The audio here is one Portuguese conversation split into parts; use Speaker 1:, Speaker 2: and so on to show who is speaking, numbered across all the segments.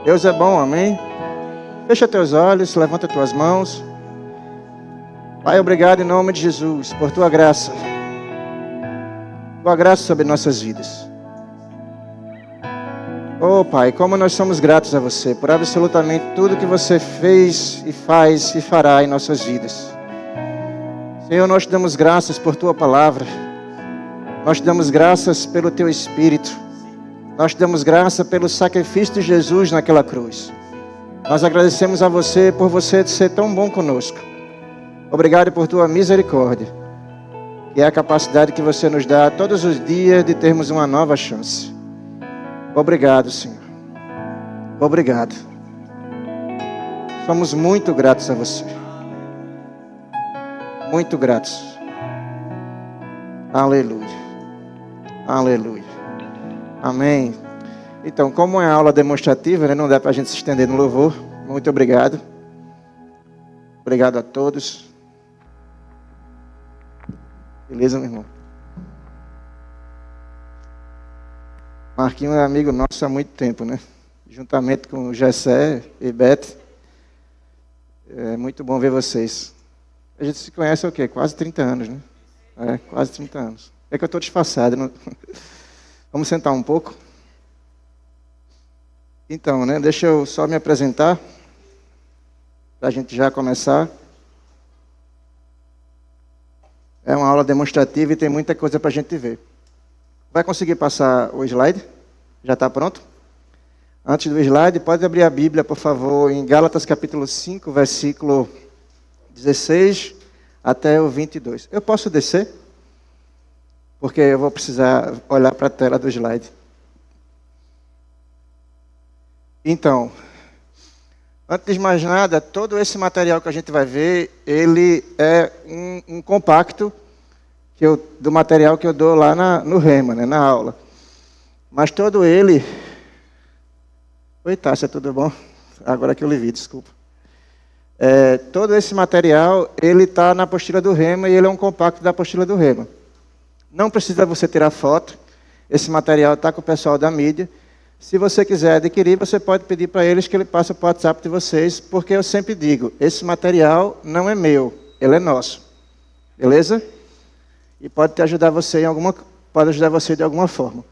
Speaker 1: Deus é bom, amém? Fecha teus olhos, levanta tuas mãos. Pai, obrigado em nome de Jesus por tua graça. Tua graça sobre nossas vidas. Oh Pai, como nós somos gratos a você por absolutamente tudo que você fez e faz e fará em nossas vidas. Senhor, nós te damos graças por tua palavra. Nós te damos graças pelo teu Espírito. Nós te damos graça pelo sacrifício de Jesus naquela cruz. Nós agradecemos a você por você ser tão bom conosco. Obrigado por tua misericórdia, que é a capacidade que você nos dá todos os dias de termos uma nova chance. Obrigado, Senhor. Obrigado. Somos muito gratos a você. Muito gratos. Aleluia. Aleluia. Amém. Então, como é aula demonstrativa, né, não dá para a gente se estender no louvor. Muito obrigado. Obrigado a todos. Beleza, meu irmão? Marquinhos é amigo nosso há muito tempo, né? Juntamente com o Gessé e Beth. É muito bom ver vocês. A gente se conhece há o quê? Quase 30 anos, né? É, quase 30 anos. É que eu estou disfarçado. Não... Vamos sentar um pouco? Então, né? Deixa eu só me apresentar. Para a gente já começar. É uma aula demonstrativa e tem muita coisa para a gente ver. Vai conseguir passar o slide? Já está pronto? Antes do slide, pode abrir a Bíblia, por favor, em Gálatas capítulo 5, versículo 16 até o 22. Eu posso descer? Porque eu vou precisar olhar para a tela do slide. Então, antes de mais nada, todo esse material que a gente vai ver, ele é um compacto do material que eu dou lá no Rema, né, na aula. Mas todo ele... Oi, Tássia, tudo bom? Agora que eu lhe vi, desculpa. Todo esse material, ele está na apostila do Rema e ele é um compacto da apostila do Rema. Não precisa você tirar foto. Esse material está com o pessoal da mídia. Se você quiser adquirir, você pode pedir para eles que ele passe para o WhatsApp de vocês, porque eu sempre digo, esse material não é meu, ele é nosso. Beleza? E pode ajudar você de alguma forma.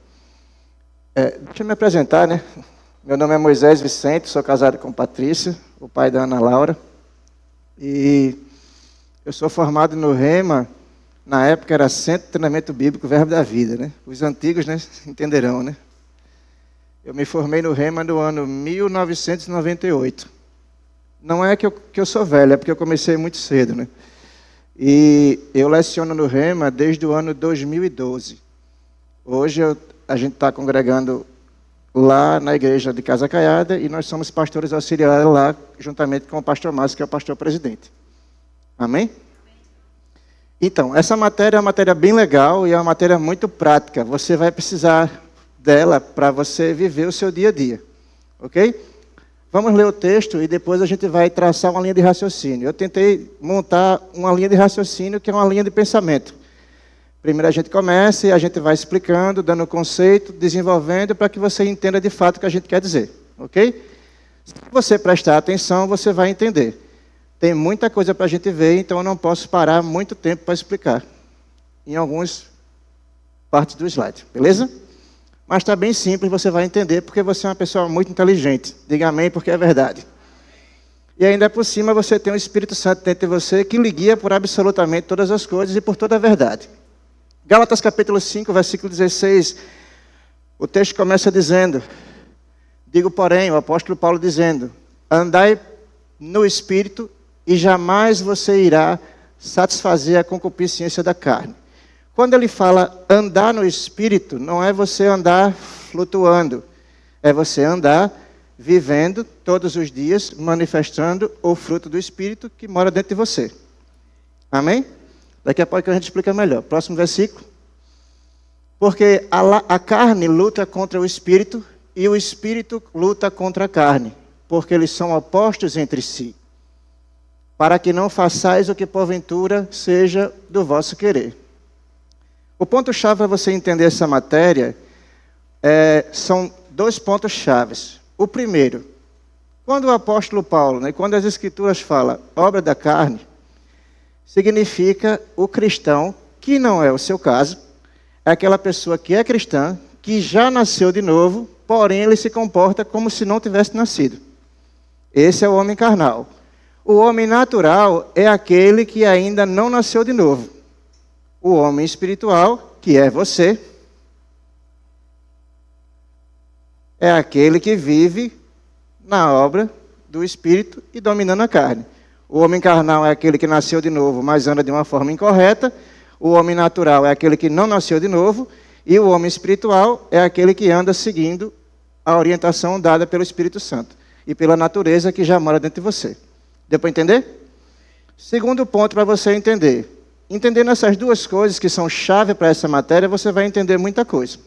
Speaker 1: Deixa eu me apresentar, né? Meu nome é Moisés Vicente, sou casado com Patrícia, o pai da Ana Laura. E eu sou formado no Rema, na época era Centro de Treinamento Bíblico Verbo da Vida, né? Os antigos, né, entenderão, né? Eu me formei no Rema no ano 1998. Não é que eu sou velho, é porque eu comecei muito cedo, né? E eu leciono no Rema desde o ano 2012. Hoje a gente está congregando lá na igreja de Casa Caiada e nós somos pastores auxiliares lá, juntamente com o pastor Márcio, que é o pastor presidente. Amém? Então, essa matéria é uma matéria bem legal e é uma matéria muito prática. Você vai precisar dela para você viver o seu dia a dia. Ok? Vamos ler o texto e depois a gente vai traçar uma linha de raciocínio. Eu tentei montar uma linha de raciocínio que é uma linha de pensamento. Primeiro a gente começa e a gente vai explicando, dando o conceito, desenvolvendo para que você entenda de fato o que a gente quer dizer. Ok? Se você prestar atenção, você vai entender. Tem muita coisa para a gente ver, então eu não posso parar muito tempo para explicar. Em algumas partes do slide. Beleza? Mas está bem simples, você vai entender, porque você é uma pessoa muito inteligente. Diga amém, porque é verdade. E ainda por cima, você tem o Espírito Santo dentro de você, que lhe guia por absolutamente todas as coisas e por toda a verdade. Gálatas capítulo 5, versículo 16, o texto começa dizendo, digo porém, o apóstolo Paulo dizendo, andai no Espírito e jamais você irá satisfazer a concupiscência da carne. Quando ele fala andar no Espírito, não é você andar flutuando. É você andar vivendo todos os dias, manifestando o fruto do Espírito que mora dentro de você. Amém? Daqui a pouco a gente explica melhor. Próximo versículo. Porque a carne luta contra o Espírito e o Espírito luta contra a carne, porque eles são opostos entre si. Para que não façais o que porventura seja do vosso querer. O ponto-chave para você entender essa matéria são dois pontos chaves. O primeiro, Quando o apóstolo Paulo, né, quando as escrituras falam obra da carne, significa o cristão, que não é o seu caso, é aquela pessoa que é cristã, que já nasceu de novo, porém ele se comporta como se não tivesse nascido. Esse é o homem carnal. O homem natural é aquele que ainda não nasceu de novo. O homem espiritual, que é você, é aquele que vive na obra do Espírito e dominando a carne. O homem carnal é aquele que nasceu de novo, mas anda de uma forma incorreta. O homem natural é aquele que não nasceu de novo. E o homem espiritual é aquele que anda seguindo a orientação dada pelo Espírito Santo e pela natureza que já mora dentro de você. Deu para entender? Segundo ponto para você entender. Entendendo essas duas coisas que são chave para essa matéria, você vai entender muita coisa.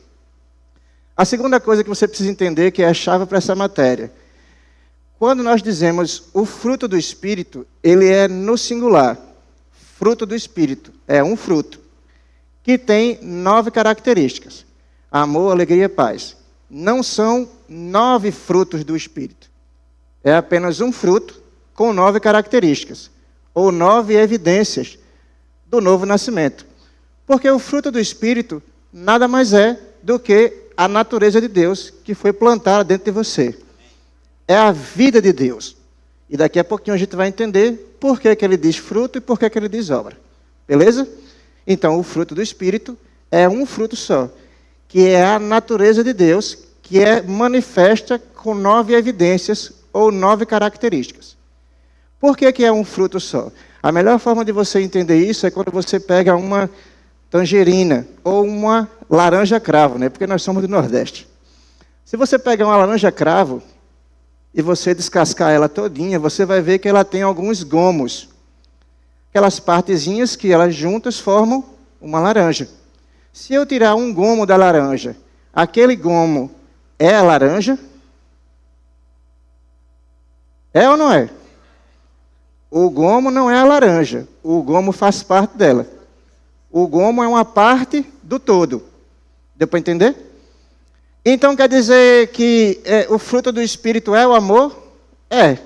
Speaker 1: A segunda coisa que você precisa entender, que é a chave para essa matéria. Quando nós dizemos o fruto do Espírito, ele é no singular. Fruto do Espírito. É um fruto. Que tem 9 características. Amor, alegria e paz. Não são 9 frutos do Espírito. É apenas um fruto com 9 características. Ou 9 evidências do novo nascimento. Porque o fruto do Espírito nada mais é do que a natureza de Deus que foi plantada dentro de você. É a vida de Deus. E daqui a pouquinho a gente vai entender por que ele diz fruto e por que ele diz obra. Beleza? Então, o fruto do Espírito é um fruto só, que é a natureza de Deus, que é manifesta com 9 evidências ou 9 características. Por que é um fruto só? A melhor forma de você entender isso é quando você pega uma tangerina ou uma laranja cravo, né? Porque nós somos do Nordeste. Se você pegar uma laranja cravo e você descascar ela todinha, você vai ver que ela tem alguns gomos. Aquelas partezinhas que elas juntas formam uma laranja. Se eu tirar um gomo da laranja, aquele gomo é a laranja? É ou não é? O gomo não é a laranja. O gomo faz parte dela. O gomo é uma parte do todo. Deu para entender? Então quer dizer que o fruto do Espírito é o amor? É.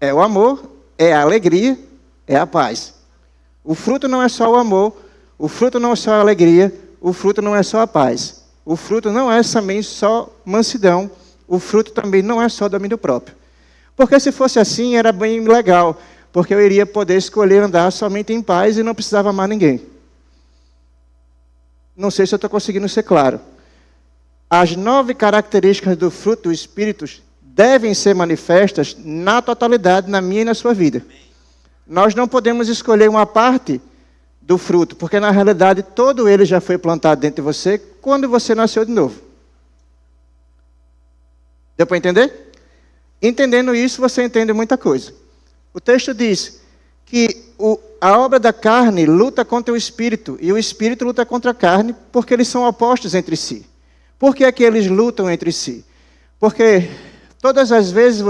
Speaker 1: É o amor, é a alegria, é a paz. O fruto não é só o amor, o fruto não é só a alegria, o fruto não é só a paz. O fruto não é também só mansidão, o fruto também não é só domínio próprio. Porque se fosse assim, era bem legal, porque eu iria poder escolher andar somente em paz e não precisava amar ninguém. Não sei se eu estou conseguindo ser claro. As 9 características do fruto do Espírito devem ser manifestas na totalidade, na minha e na sua vida. Nós não podemos escolher uma parte do fruto, porque na realidade todo ele já foi plantado dentro de você quando você nasceu de novo. Deu para entender? Entendendo isso, você entende muita coisa. O texto diz que a obra da carne luta contra o Espírito, e o Espírito luta contra a carne, porque eles são opostos entre si. Por que é que eles lutam entre si? Porque todas as vezes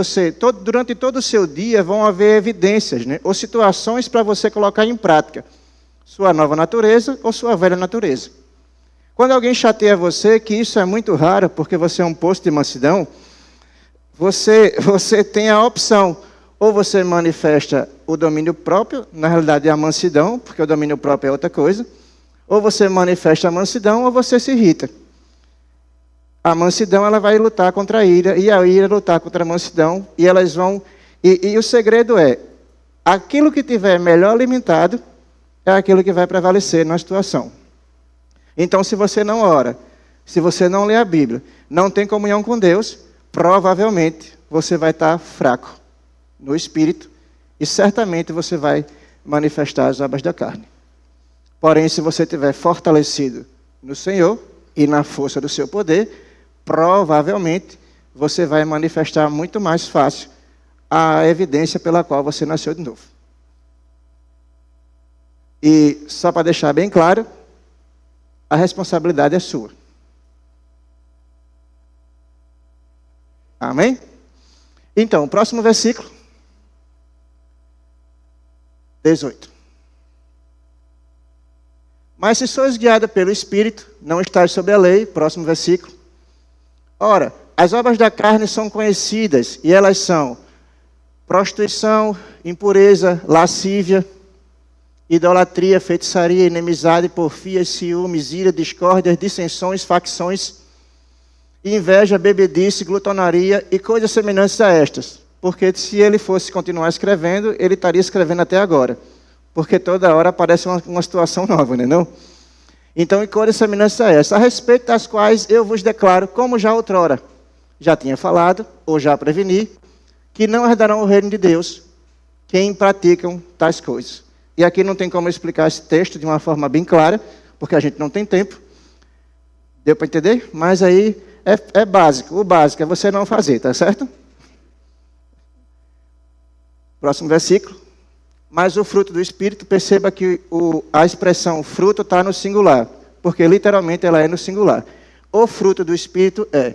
Speaker 1: durante todo o seu dia, vão haver evidências, né, ou situações para você colocar em prática. Sua nova natureza ou sua velha natureza. Quando alguém chateia você, que isso é muito raro, porque você é um posto de mansidão, você tem a opção. Ou você manifesta o domínio próprio, na realidade é a mansidão, porque o domínio próprio é outra coisa. Ou você manifesta a mansidão, ou você se irrita. A mansidão ela vai lutar contra a ira, e a ira lutar contra a mansidão, e elas vão... E o segredo é, aquilo que tiver melhor alimentado, é aquilo que vai prevalecer na situação. Então, se você não ora, se você não lê a Bíblia, não tem comunhão com Deus, provavelmente você vai estar fraco no espírito, e certamente você vai manifestar as obras da carne. Porém, se você estiver fortalecido no Senhor e na força do seu poder, provavelmente você vai manifestar muito mais fácil a evidência pela qual você nasceu de novo. E só para deixar bem claro, a responsabilidade é sua. Amém? Então, o próximo versículo. 18. Mas se sois guiados pelo Espírito, não estáis sob a lei. Próximo versículo. Ora, as obras da carne são conhecidas, e elas são prostituição, impureza, lascívia, idolatria, feitiçaria, inimizade, porfia, ciúmes, ira, discórdia, dissensões, facções, inveja, bebedice, glutonaria e coisas semelhantes a estas. Porque se ele fosse continuar escrevendo, ele estaria escrevendo até agora. Porque toda hora aparece uma situação nova, né, não? Então, e coisas semelhantes a estas, a respeito das quais eu vos declaro, como já outrora já tinha falado, ou já preveni, que não herdarão o reino de Deus quem praticam tais coisas. E aqui não tem como eu explicar esse texto de uma forma bem clara, porque a gente não tem tempo. Deu para entender? Mas aí é básico. O básico é você não fazer, tá certo? Próximo versículo. Mas o fruto do Espírito, perceba que a expressão fruto está no singular, porque literalmente ela é no singular. O fruto do Espírito é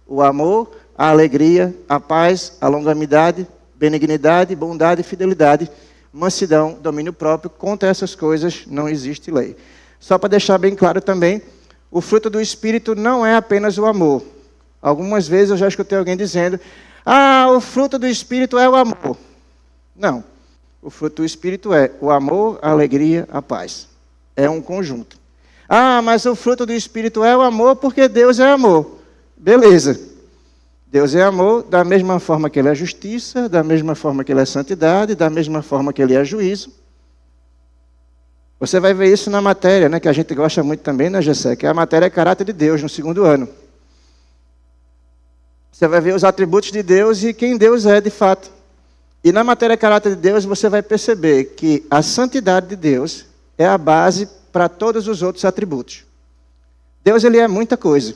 Speaker 1: o amor, a alegria, a paz, a longanimidade, benignidade, bondade, fidelidade, mansidão, domínio próprio. Contra essas coisas não existe lei. Só para deixar bem claro também, o fruto do Espírito não é apenas o amor. Algumas vezes eu já escutei alguém dizendo, o fruto do Espírito é o amor. Não. O fruto do Espírito é o amor, a alegria, a paz. É um conjunto. Mas o fruto do Espírito é o amor porque Deus é amor. Beleza. Deus é amor da mesma forma que Ele é justiça, da mesma forma que Ele é santidade, da mesma forma que Ele é juízo. Você vai ver isso na matéria, né, que a gente gosta muito também, né, Gessé? Que a matéria é caráter de Deus, no 2º ano. Você vai ver os atributos de Deus e quem Deus é de fato. E na matéria caráter de Deus, você vai perceber que a santidade de Deus é a base para todos os outros atributos. Deus, Ele é muita coisa.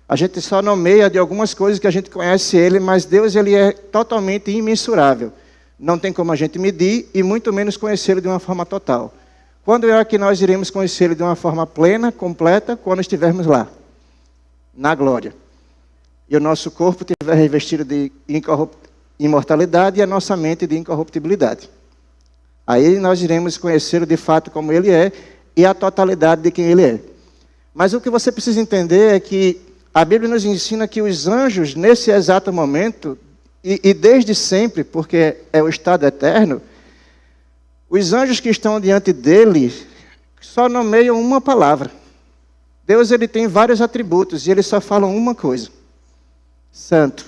Speaker 1: A gente só nomeia de algumas coisas que a gente conhece Ele, mas Deus, Ele é totalmente imensurável. Não tem como a gente medir e muito menos conhecê-lo de uma forma total. Quando é que nós iremos conhecê-lo de uma forma plena, completa? Quando estivermos lá, na glória. E o nosso corpo estiver revestido de imortalidade e a nossa mente de incorruptibilidade. Aí nós iremos conhecê-lo de fato como Ele é e a totalidade de quem Ele é. Mas o que você precisa entender é que a Bíblia nos ensina que os anjos, nesse exato momento, e desde sempre, porque é o estado eterno, os anjos que estão diante dele só nomeiam uma palavra. Deus, Ele tem vários atributos e eles só falam uma coisa. Santo.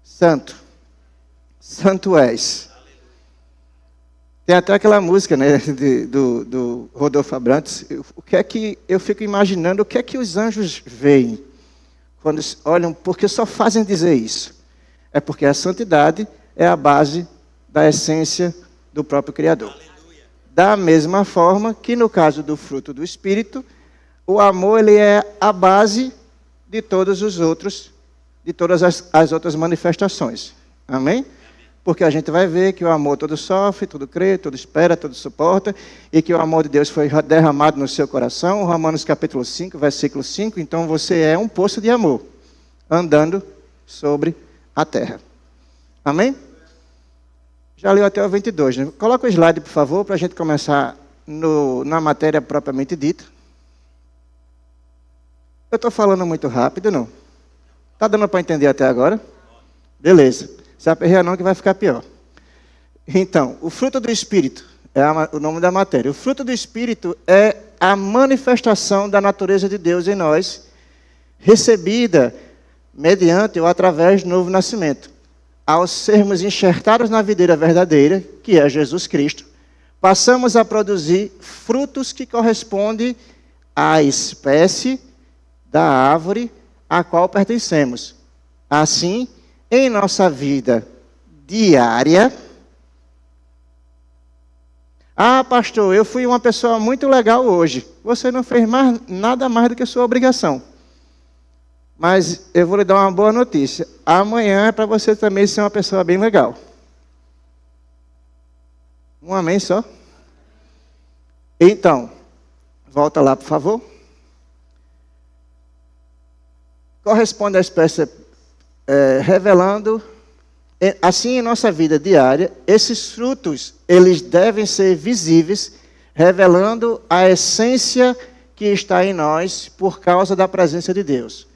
Speaker 1: Santo. Santo és. Tem até aquela música, né, do Rodolfo Abrantes. O que é que eu fico imaginando, o que é que os anjos veem quando olham, porque só fazem dizer isso? É porque a santidade é a base da essência do próprio Criador. Aleluia. Da mesma forma que no caso do fruto do Espírito, o amor, ele é a base de todos os outros, de todas as outras manifestações. Amém? Porque a gente vai ver que o amor todo sofre, tudo crê, tudo espera, tudo suporta, e que o amor de Deus foi derramado no seu coração. Romanos capítulo 5, versículo 5. Então você é um poço de amor, andando sobre a terra. Amém? Já leu até o 22. Né? Coloca o slide, por favor, para a gente começar na matéria propriamente dita. Eu estou falando muito rápido, não? Está dando para entender até agora? Beleza. Se aperreia não que vai ficar pior. Então, o fruto do Espírito é o nome da matéria. O fruto do Espírito é a manifestação da natureza de Deus em nós, recebida mediante ou através do novo nascimento. Ao sermos enxertados na videira verdadeira, que é Jesus Cristo, passamos a produzir frutos que correspondem à espécie da árvore a qual pertencemos. Assim, em nossa vida diária... pastor, eu fui uma pessoa muito legal hoje. Você não fez nada mais do que a sua obrigação. Mas eu vou lhe dar uma boa notícia. Amanhã é para você também ser uma pessoa bem legal. Um amém só? Então, volta lá, por favor. Corresponde à espécie... revelando, assim em nossa vida diária, esses frutos, eles devem ser visíveis, revelando a essência que está em nós por causa da presença de Deus.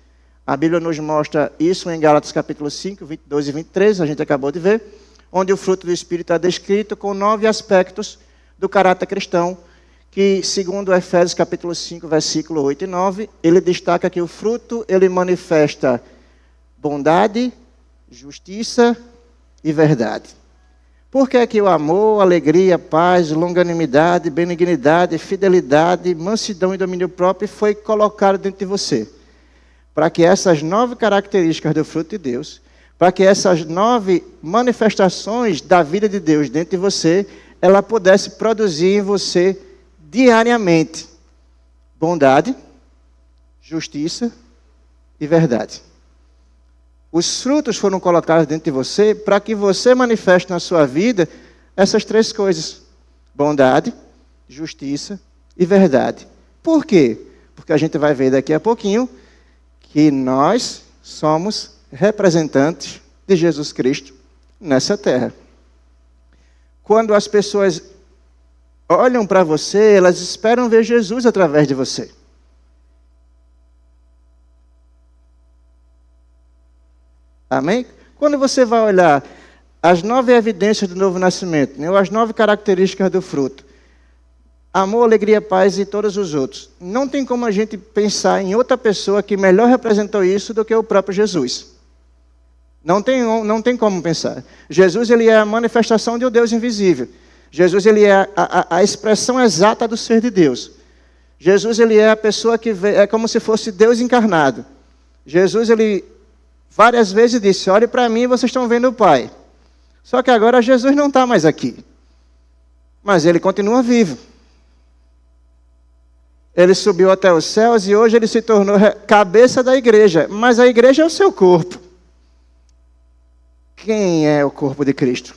Speaker 1: A Bíblia nos mostra isso em Gálatas capítulo 5, 22 e 23, a gente acabou de ver, onde o fruto do Espírito é descrito com 9 aspectos do caráter cristão, que, segundo Efésios capítulo 5, versículo 8 e 9, ele destaca que o fruto, ele manifesta bondade, justiça e verdade. Por que que o amor, alegria, paz, longanimidade, benignidade, fidelidade, mansidão e domínio próprio foi colocado dentro de você? Para que essas 9 características do fruto de Deus, para que essas 9 manifestações da vida de Deus dentro de você, ela pudesse produzir em você diariamente bondade, justiça e verdade. Os frutos foram colocados dentro de você para que você manifeste na sua vida essas 3 coisas: bondade, justiça e verdade. Por quê? Porque a gente vai ver daqui a pouquinho que nós somos representantes de Jesus Cristo nessa terra. Quando as pessoas olham para você, elas esperam ver Jesus através de você. Amém? Quando você vai olhar as 9 evidências do novo nascimento, né, ou as 9 características do fruto, amor, alegria, paz e todos os outros, não tem como a gente pensar em outra pessoa que melhor representou isso do que o próprio Jesus. Não tem como pensar. Jesus, ele é a manifestação de um Deus invisível. Jesus, ele é a expressão exata do ser de Deus. Jesus, ele é a pessoa que é como se fosse Deus encarnado. Jesus, ele várias vezes disse: olhe para mim e vocês estão vendo o Pai. Só que agora Jesus não está mais aqui. Mas ele continua vivo. Ele subiu até os céus e hoje ele se tornou cabeça da igreja. Mas a igreja é o seu corpo. Quem é o corpo de Cristo?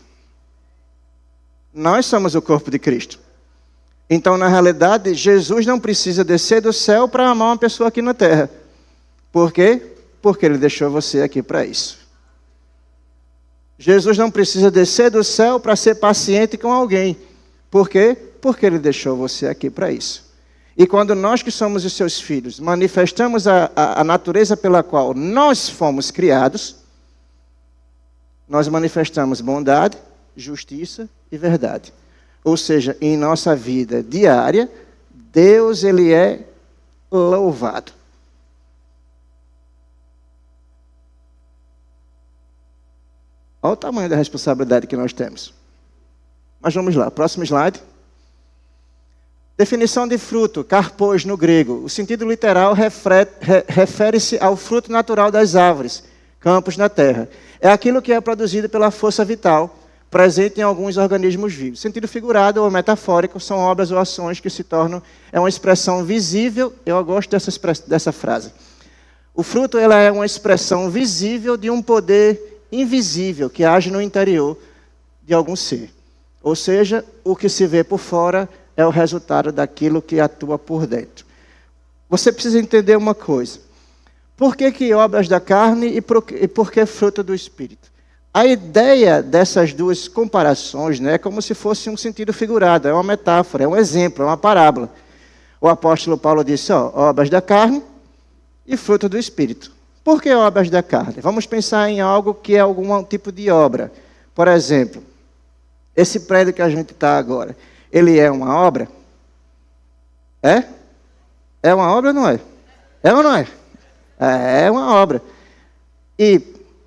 Speaker 1: Nós somos o corpo de Cristo. Então, na realidade, Jesus não precisa descer do céu para amar uma pessoa aqui na terra. Por quê? Porque ele deixou você aqui para isso. Jesus não precisa descer do céu para ser paciente com alguém. Por quê? Porque ele deixou você aqui para isso. E quando nós que somos os seus filhos manifestamos a natureza pela qual nós fomos criados, nós manifestamos bondade, justiça e verdade. Ou seja, em nossa vida diária, Deus, ele é louvado. Olha o tamanho da responsabilidade que nós temos. Mas vamos lá, próximo slide. Definição de fruto, karpos no grego. O sentido literal refere-se ao fruto natural das árvores, campos na terra. É aquilo que é produzido pela força vital, presente em alguns organismos vivos. Sentido figurado ou metafórico são obras ou ações que se tornam uma expressão visível. Eu gosto dessa frase. O fruto, ela é uma expressão visível de um poder invisível que age no interior de algum ser. Ou seja, o que se vê por fora é o resultado daquilo que atua por dentro. Você precisa entender uma coisa. Por que obras da carne e por que fruto do Espírito? A ideia dessas duas comparações, né, é como se fosse um sentido figurado, é uma metáfora, é um exemplo, é uma parábola. O apóstolo Paulo disse, obras da carne e fruto do Espírito. Por que obras da carne? Vamos pensar em algo que é algum tipo de obra. Por exemplo, esse prédio que a gente está agora, ele é uma obra? É? É uma obra ou não é? É ou não é? É uma obra. E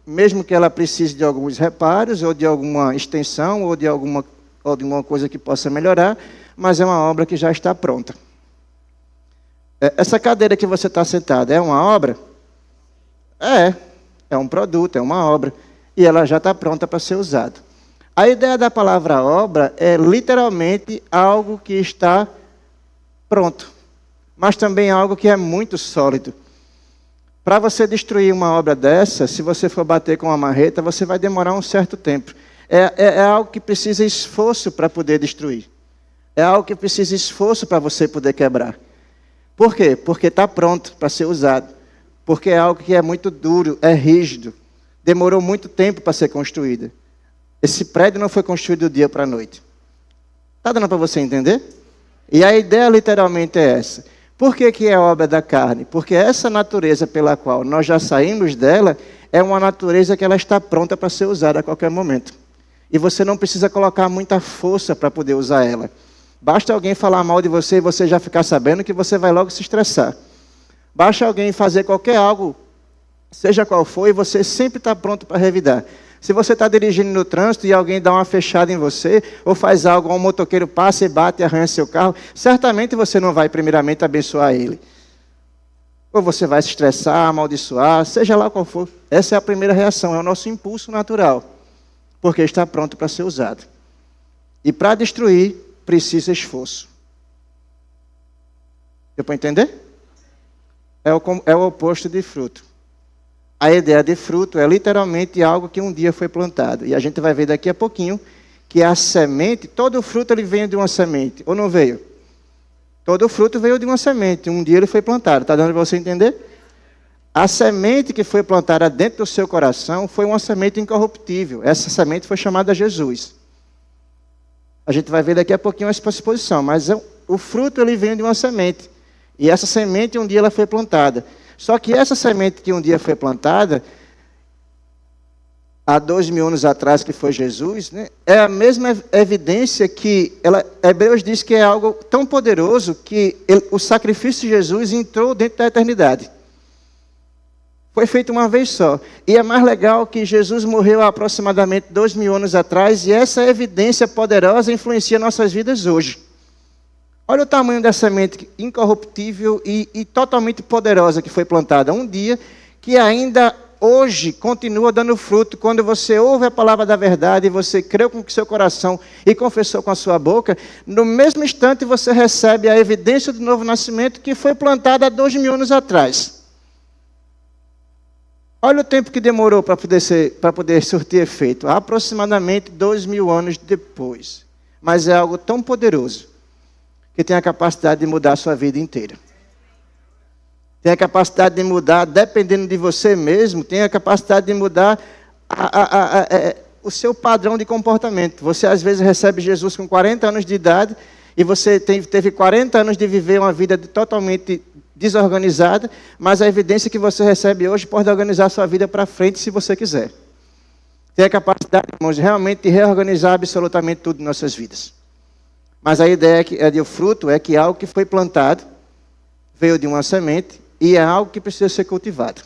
Speaker 1: mesmo que ela precise de alguns reparos, ou de alguma extensão, ou de alguma coisa que possa melhorar, mas é uma obra que já está pronta. Essa cadeira que você está sentado é uma obra? É um produto, é uma obra. E ela já está pronta para ser usada. A ideia da palavra obra é literalmente algo que está pronto, mas também algo que é muito sólido. Para você destruir uma obra dessa, se você for bater com uma marreta, você vai demorar um certo tempo. É algo que precisa esforço para poder destruir. É algo que precisa esforço para você poder quebrar. Por quê? Porque está pronto para ser usado. Porque é algo que é muito duro, é rígido. Demorou muito tempo para ser construído. Esse prédio não foi construído do dia para a noite. Está dando para você entender? E a ideia literalmente é essa. Por que é obra da carne? Porque essa natureza pela qual nós já saímos dela é uma natureza que ela está pronta para ser usada a qualquer momento. E você não precisa colocar muita força para poder usar ela. Basta alguém falar mal de você e você já ficar sabendo que você vai logo se estressar. Basta alguém fazer qualquer algo, seja qual for, e você sempre está pronto para revidar. Se você está dirigindo no trânsito e alguém dá uma fechada em você, ou faz algo, um motoqueiro passa e bate e arranha seu carro, certamente você não vai primeiramente abençoar ele. Ou você vai se estressar, amaldiçoar, seja lá qual for. Essa é a primeira reação, é o nosso impulso natural, porque está pronto para ser usado. E para destruir, precisa esforço. Deu para entender? É o oposto de fruto. A ideia de fruto é literalmente algo que um dia foi plantado. E a gente vai ver daqui a pouquinho que a semente, todo fruto ele vem de uma semente, ou não veio? Todo fruto veio de uma semente, um dia ele foi plantado. Está dando para você entender? A semente que foi plantada dentro do seu coração foi uma semente incorruptível. Essa semente foi chamada Jesus. A gente vai ver daqui a pouquinho essa exposição, mas o fruto ele vem de uma semente. E essa semente um dia ela foi plantada. Só que essa semente que um dia foi plantada, há 2000 anos atrás, que foi Jesus, né, é a mesma evidência que Hebreus diz que é algo tão poderoso que o sacrifício de Jesus entrou dentro da eternidade. Foi feito uma vez só. E é mais legal que Jesus morreu há aproximadamente 2000 anos atrás, e essa evidência poderosa influencia nossas vidas hoje. Olha o tamanho da semente incorruptível e totalmente poderosa que foi plantada um dia, que ainda hoje continua dando fruto. Quando você ouve a palavra da verdade, você creu com o seu coração e confessou com a sua boca, no mesmo instante você recebe a evidência do novo nascimento que foi plantada há 2000 anos atrás. Olha o tempo que demorou para poder surtir efeito, aproximadamente 2000 anos depois. Mas é algo tão poderoso que tem a capacidade de mudar a sua vida inteira. Tem a capacidade de mudar, dependendo de você mesmo, tem a capacidade de mudar o seu padrão de comportamento. Você às vezes recebe Jesus com 40 anos de idade e você teve 40 anos de viver uma vida totalmente desorganizada, mas a evidência que você recebe hoje pode organizar a sua vida para frente se você quiser. Tem a capacidade, irmãos, realmente de reorganizar absolutamente tudo em nossas vidas. Mas a ideia de o fruto é que algo que foi plantado veio de uma semente e é algo que precisa ser cultivado.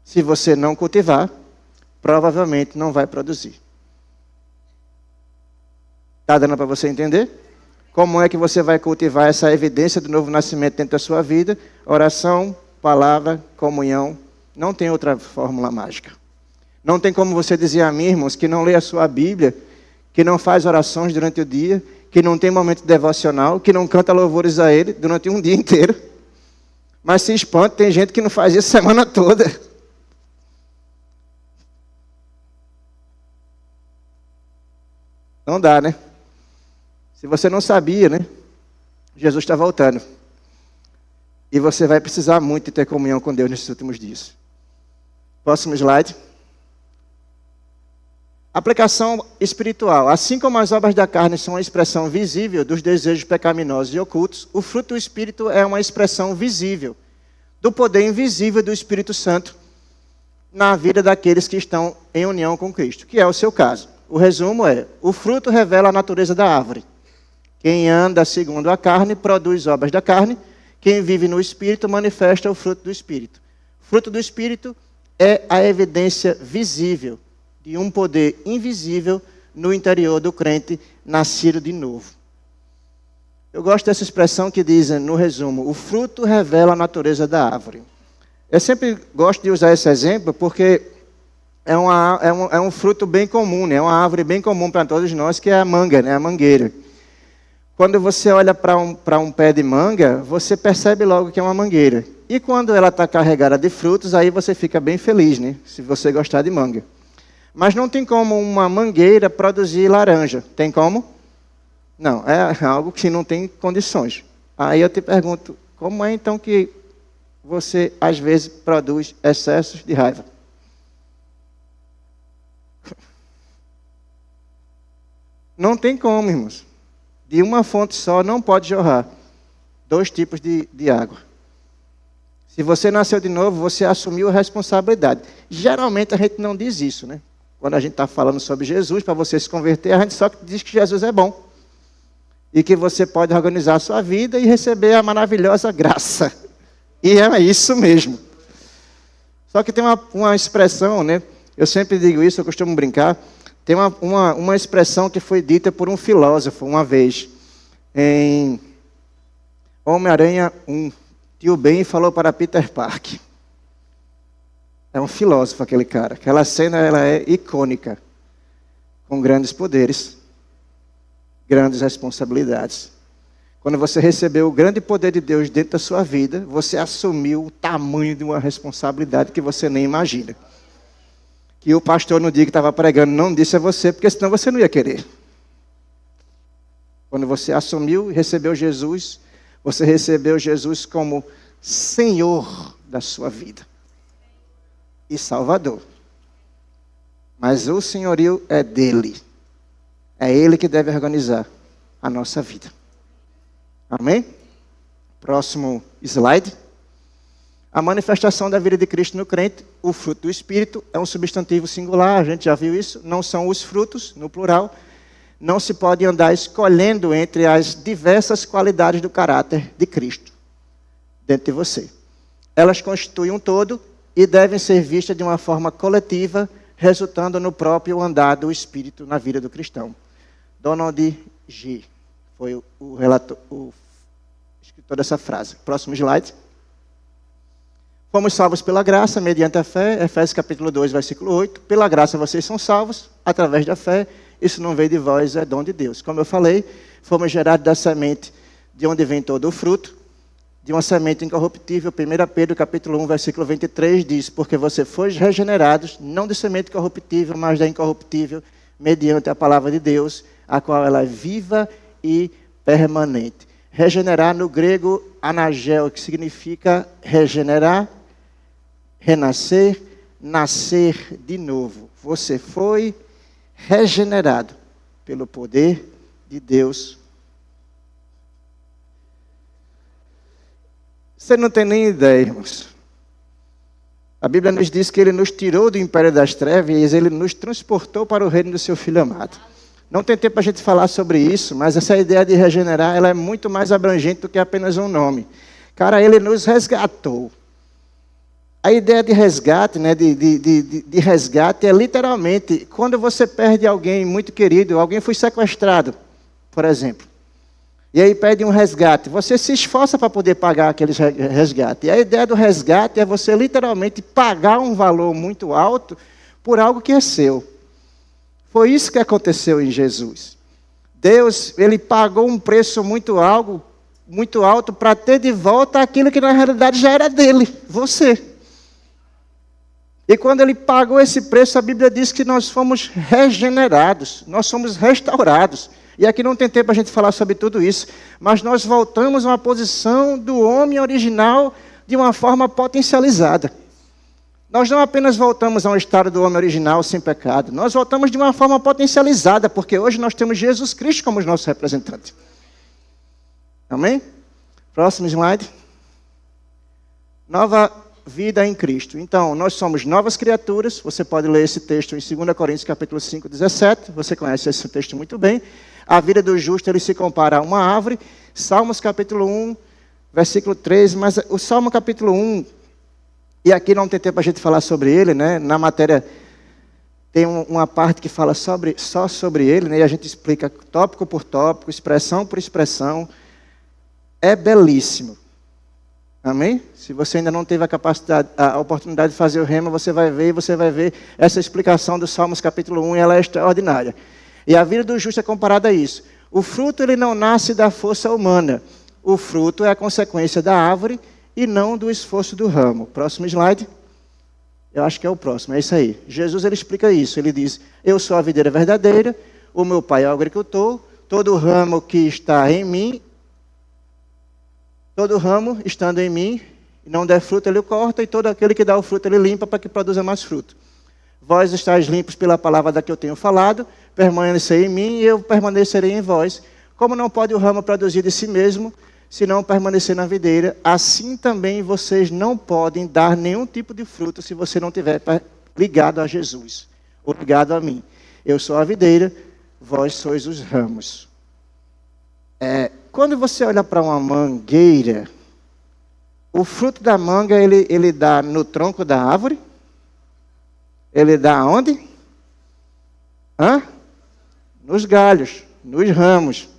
Speaker 1: Se você não cultivar, provavelmente não vai produzir. Está dando para você entender? Como é que você vai cultivar essa evidência do novo nascimento dentro da sua vida? Oração, palavra, comunhão. Não tem outra fórmula mágica. Não tem como você dizer a mim, irmãos, que não lê a sua Bíblia, que não faz orações durante o dia, que não tem momento devocional, que não canta louvores a Ele durante um dia inteiro. Mas se espanta, tem gente que não faz isso a semana toda. Não dá, né? Se você não sabia, né? Jesus está voltando. E você vai precisar muito de ter comunhão com Deus nesses últimos dias. Próximo slide. Aplicação espiritual. Assim como as obras da carne são uma expressão visível dos desejos pecaminosos e ocultos, o fruto do Espírito é uma expressão visível do poder invisível do Espírito Santo na vida daqueles que estão em união com Cristo, que é o seu caso. O resumo é: o fruto revela a natureza da árvore. Quem anda segundo a carne produz obras da carne, quem vive no Espírito manifesta o fruto do Espírito. O fruto do Espírito é a evidência visível de um poder invisível no interior do crente nascido de novo. Eu gosto dessa expressão que dizem, no resumo, o fruto revela a natureza da árvore. Eu sempre gosto de usar esse exemplo porque é um fruto bem comum, né? É uma árvore bem comum para todos nós, que é a manga, né? A mangueira. Quando você olha para um pé de manga, você percebe logo que é uma mangueira. E quando ela está carregada de frutos, aí você fica bem feliz, né? Se você gostar de manga. Mas não tem como uma mangueira produzir laranja. Tem como? Não, é algo que não tem condições. Aí eu te pergunto, como é então que você, às vezes, produz excessos de raiva? Não tem como, irmãos. De uma fonte só não pode jorrar 2 tipos de água. Se você nasceu de novo, você assumiu a responsabilidade. Geralmente a gente não diz isso, né? Quando a gente está falando sobre Jesus, para você se converter, a gente só diz que Jesus é bom. E que você pode organizar a sua vida e receber a maravilhosa graça. E é isso mesmo. Só que tem uma expressão, né? Eu sempre digo isso, eu costumo brincar. Tem uma expressão que foi dita por um filósofo uma vez. Em Homem-Aranha 1. Tio Ben falou para Peter Parker. É um filósofo aquele cara. Aquela cena ela é icônica. Com grandes poderes, grandes responsabilidades. Quando você recebeu o grande poder de Deus dentro da sua vida, você assumiu o tamanho de uma responsabilidade que você nem imagina. Que o pastor no dia que estava pregando não disse a você, porque senão você não ia querer. Quando você assumiu e recebeu Jesus, você recebeu Jesus como Senhor da sua vida. E Salvador. Mas o senhorio é dele. É ele que deve organizar a nossa vida. Amém? Próximo slide. A manifestação da vida de Cristo no crente, o fruto do Espírito, é um substantivo singular, a gente já viu isso, não são os frutos, no plural. Não se pode andar escolhendo entre as diversas qualidades do caráter de Cristo dentro de você. Elas constituem um todo e devem ser vistas de uma forma coletiva, resultando no próprio andar do Espírito na vida do cristão. Donald G. foi o escritor dessa frase. Próximo slide. Fomos salvos pela graça, mediante a fé, Efésios capítulo 2, versículo 8. Pela graça vocês são salvos, através da fé. Isso não veio de vós, é dom de Deus. Como eu falei, fomos gerados da semente de onde vem todo o fruto, de uma semente incorruptível. 1 Pedro capítulo 1, versículo 23 diz: porque você foi regenerados, não de semente corruptível, mas da incorruptível, mediante a palavra de Deus, a qual ela é viva e permanente. Regenerar no grego anagel, que significa regenerar, renascer, nascer de novo. Você foi regenerado pelo poder de Deus. Você não tem nem ideia, irmãos. A Bíblia nos diz que Ele nos tirou do império das trevas e Ele nos transportou para o reino do Seu Filho amado. Não tem tempo para a gente falar sobre isso, mas essa ideia de regenerar, ela é muito mais abrangente do que apenas um nome. Cara, Ele nos resgatou. A ideia de resgate, né, de resgate é literalmente quando você perde alguém muito querido, alguém foi sequestrado, por exemplo. E aí pede um resgate. Você se esforça para poder pagar aquele resgate. E a ideia do resgate é você literalmente pagar um valor muito alto por algo que é seu. Foi isso que aconteceu em Jesus. Deus, Ele pagou um preço muito alto para ter de volta aquilo que na realidade já era dele, você. E quando Ele pagou esse preço, a Bíblia diz que nós fomos regenerados, nós somos restaurados. E aqui não tem tempo para a gente falar sobre tudo isso, mas nós voltamos a uma posição do homem original de uma forma potencializada. Nós não apenas voltamos a um estado do homem original sem pecado, nós voltamos de uma forma potencializada, porque hoje nós temos Jesus Cristo como nosso representante. Amém? Próximo slide. Nova vida em Cristo. Então, nós somos novas criaturas. Você pode ler esse texto em 2 Coríntios capítulo 5, 17. Você conhece esse texto muito bem. A vida do justo, ele se compara a uma árvore. Salmos capítulo 1, versículo 13. Mas o Salmo capítulo 1, e aqui não tem tempo para a gente falar sobre ele, né? Na matéria tem uma parte que fala só sobre ele, né? E a gente explica tópico por tópico, expressão por expressão. É belíssimo. Amém? Se você ainda não teve a oportunidade de fazer o rema, você vai ver essa explicação do Salmos capítulo 1, e ela é extraordinária. E a vida do justo é comparada a isso. O fruto, ele não nasce da força humana. O fruto é a consequência da árvore e não do esforço do ramo. Próximo slide. Eu acho que é o próximo, é isso aí. Jesus, ele explica isso. Ele diz: eu sou a videira verdadeira, o meu pai é o agricultor, todo ramo que está em mim, todo ramo estando em mim, e não der fruto, ele o corta, e todo aquele que dá o fruto, ele limpa para que produza mais fruto. Vós estáis limpos pela palavra da que eu tenho falado, permanecei em mim, e eu permanecerei em vós. Como não pode o ramo produzir de si mesmo, se não permanecer na videira, assim também vocês não podem dar nenhum tipo de fruto se você não estiver ligado a Jesus. ou ligado a mim. Eu sou a videira, vós sois os ramos. Quando você olha para uma mangueira, o fruto da manga, ele dá no tronco da árvore? Ele dá onde? Nos galhos, nos ramos.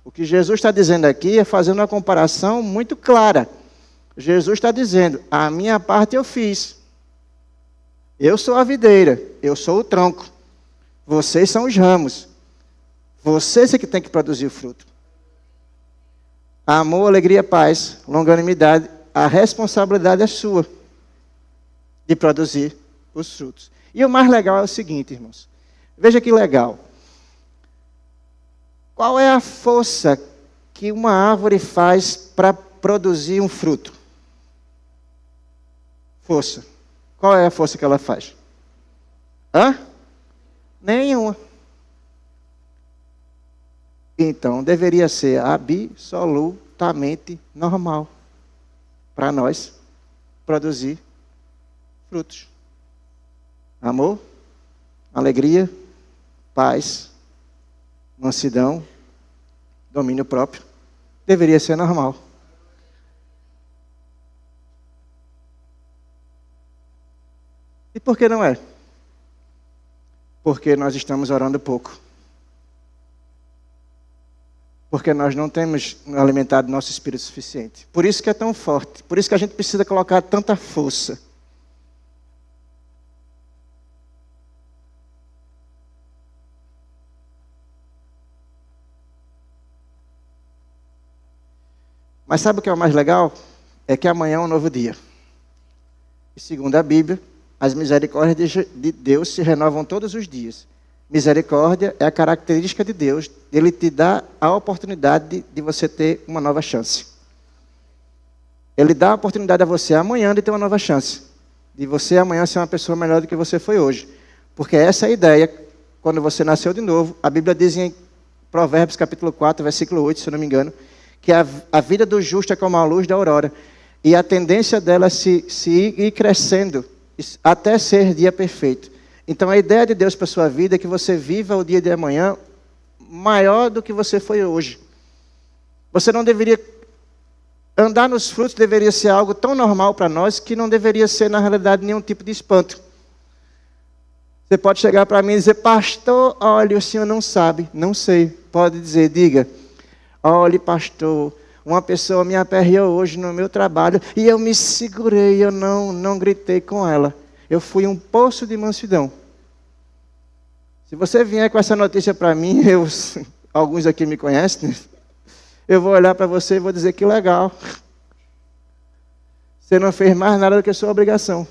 Speaker 1: O que Jesus está dizendo aqui é fazendo uma comparação muito clara. Jesus está dizendo, a minha parte eu fiz. Eu sou a videira, eu sou o tronco. Vocês são os ramos. Vocês é que tem que produzir o fruto. Amor, alegria, paz, longanimidade, a responsabilidade é sua de produzir os frutos. E o mais legal é o seguinte, irmãos. Veja que legal. Qual é a força que uma árvore faz para produzir um fruto? Força. Qual é a força que ela faz? Nenhuma. Então, deveria ser absolutamente normal para nós produzir frutos. Amor, alegria, paz, mansidão, domínio próprio. Deveria ser normal. E por que não é? Porque nós estamos orando pouco. Porque nós não temos alimentado nosso espírito suficiente. Por isso que é tão forte. Por isso que a gente precisa colocar tanta força. Mas sabe o que é o mais legal? É que amanhã é um novo dia. E segundo a Bíblia, as misericórdias de Deus se renovam todos os dias. Misericórdia é a característica de Deus. Ele te dá a oportunidade de você ter uma nova chance. Ele dá a oportunidade a você amanhã de ter uma nova chance. De você amanhã ser uma pessoa melhor do que você foi hoje. Porque essa é a ideia. Quando você nasceu de novo, a Bíblia diz em Provérbios capítulo 4, versículo 8, se eu não me engano, que a vida do justo é como a luz da aurora. E a tendência dela é se ir crescendo até ser dia perfeito. Então a ideia de Deus para a sua vida é que você viva o dia de amanhã maior do que você foi hoje. Você não deveria... Andar nos frutos deveria ser algo tão normal para nós que não deveria ser, na realidade, nenhum tipo de espanto. Você pode chegar para mim e dizer, pastor, olha, o senhor não sabe. Não sei. Pode dizer, diga, olha, pastor, uma pessoa me aperreou hoje no meu trabalho e eu me segurei, eu não gritei com ela. Eu fui um poço de mansidão. Se você vier com essa notícia para mim, alguns aqui me conhecem, né? Eu vou olhar para você e vou dizer que legal. Você não fez mais nada do que a sua obrigação.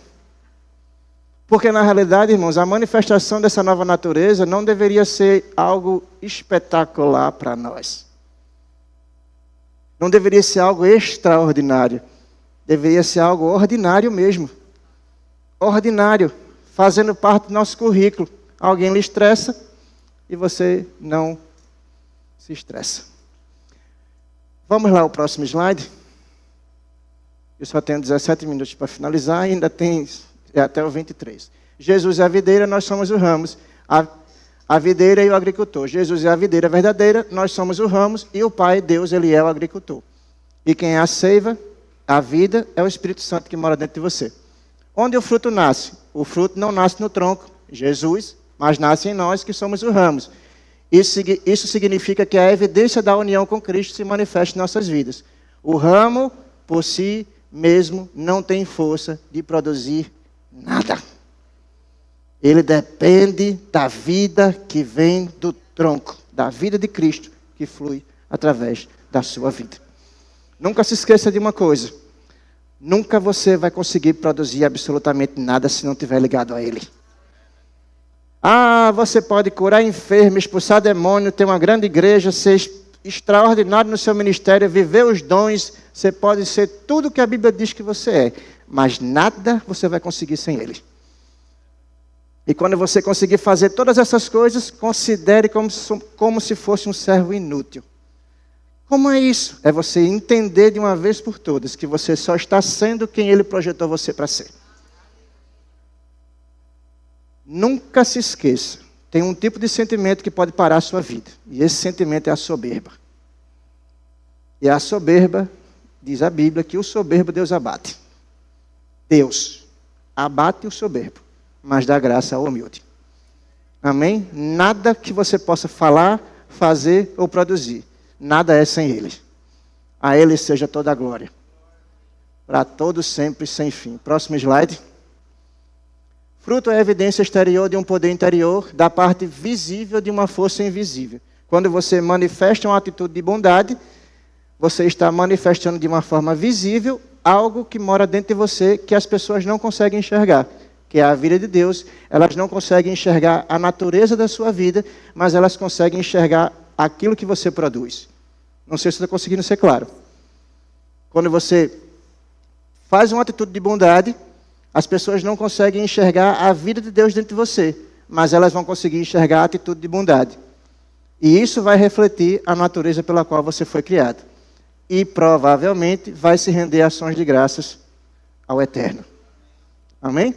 Speaker 1: Porque na realidade, irmãos, a manifestação dessa nova natureza não deveria ser algo espetacular para nós. Não deveria ser algo extraordinário. Deveria ser algo ordinário mesmo. Ordinário, fazendo parte do nosso currículo. Alguém lhe estressa e você não se estressa. Vamos lá ao próximo slide. Eu só tenho 17 minutos para finalizar e ainda tem até o 23. Jesus é a videira, nós somos os ramos. A videira e o agricultor. Jesus é a videira verdadeira, nós somos os ramos e o Pai, Deus, Ele é o agricultor. E quem é a seiva, a vida, é o Espírito Santo que mora dentro de você. Onde o fruto nasce? O fruto não nasce no tronco, Jesus, mas nasce em nós que somos os ramos. Isso significa que a evidência da união com Cristo se manifesta em nossas vidas. O ramo, por si mesmo, não tem força de produzir nada. Ele depende da vida que vem do tronco, da vida de Cristo, que flui através da sua vida. Nunca se esqueça de uma coisa. Nunca você vai conseguir produzir absolutamente nada se não estiver ligado a Ele. Você pode curar enfermo, expulsar demônio, ter uma grande igreja, ser extraordinário no seu ministério, viver os dons. Você pode ser tudo o que a Bíblia diz que você é. Mas nada você vai conseguir sem Ele. E quando você conseguir fazer todas essas coisas, considere como se fosse um servo inútil. Como é isso? É você entender de uma vez por todas que você só está sendo quem Ele projetou você para ser. Nunca se esqueça, tem um tipo de sentimento que pode parar a sua vida. E esse sentimento é a soberba. E a soberba, diz a Bíblia, que o soberbo Deus abate. Deus abate o soberbo, mas dá graça ao humilde. Amém? Nada que você possa falar, fazer ou produzir, nada é sem Ele. A Ele seja toda a glória. Para todos sempre, sem fim. Próximo slide. Fruto é a evidência exterior de um poder interior, da parte visível de uma força invisível. Quando você manifesta uma atitude de bondade, você está manifestando de uma forma visível algo que mora dentro de você que as pessoas não conseguem enxergar, que é a vida de Deus. Elas não conseguem enxergar a natureza da sua vida, mas elas conseguem enxergar aquilo que você produz. Não sei se estou conseguindo ser claro. Quando você faz uma atitude de bondade, as pessoas não conseguem enxergar a vida de Deus dentro de você, mas elas vão conseguir enxergar a atitude de bondade. E isso vai refletir a natureza pela qual você foi criado. E provavelmente vai se render ações de graças ao Eterno. Amém?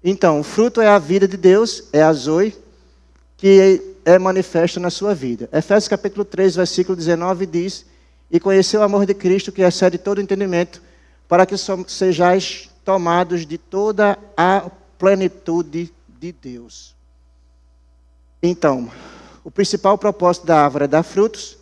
Speaker 1: Então, o fruto é a vida de Deus, é a Zoe, que é manifesta na sua vida. Efésios capítulo 3, versículo 19 diz: e conheceu o amor de Cristo, que excede todo entendimento, para que sejais tomados de toda a plenitude de Deus. Então, o principal propósito da árvore é dar frutos.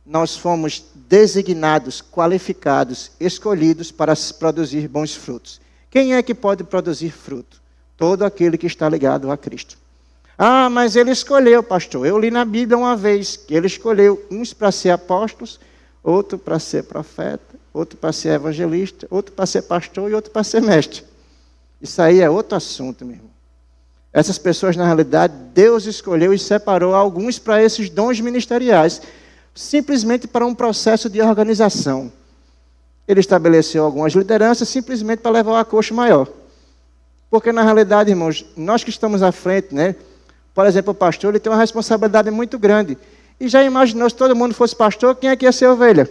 Speaker 1: Nós fomos designados, qualificados, escolhidos para produzir bons frutos. Quem é que pode produzir fruto? Todo aquele que está ligado a Cristo. Ah, mas ele escolheu, pastor. Eu li na Bíblia uma vez que ele escolheu uns para ser apóstolos, outro para ser profeta, outro para ser evangelista, outro para ser pastor e outro para ser mestre. Isso aí é outro assunto, meu irmão. Essas pessoas, na realidade, Deus escolheu e separou alguns para esses dons ministeriais, simplesmente para um processo de organização. Ele estabeleceu algumas lideranças simplesmente para levar a coxa maior. Porque, na realidade, irmãos, nós que estamos à frente, né? Por exemplo, o pastor, ele tem uma responsabilidade muito grande. E já imaginou, se todo mundo fosse pastor, quem é que ia ser ovelha?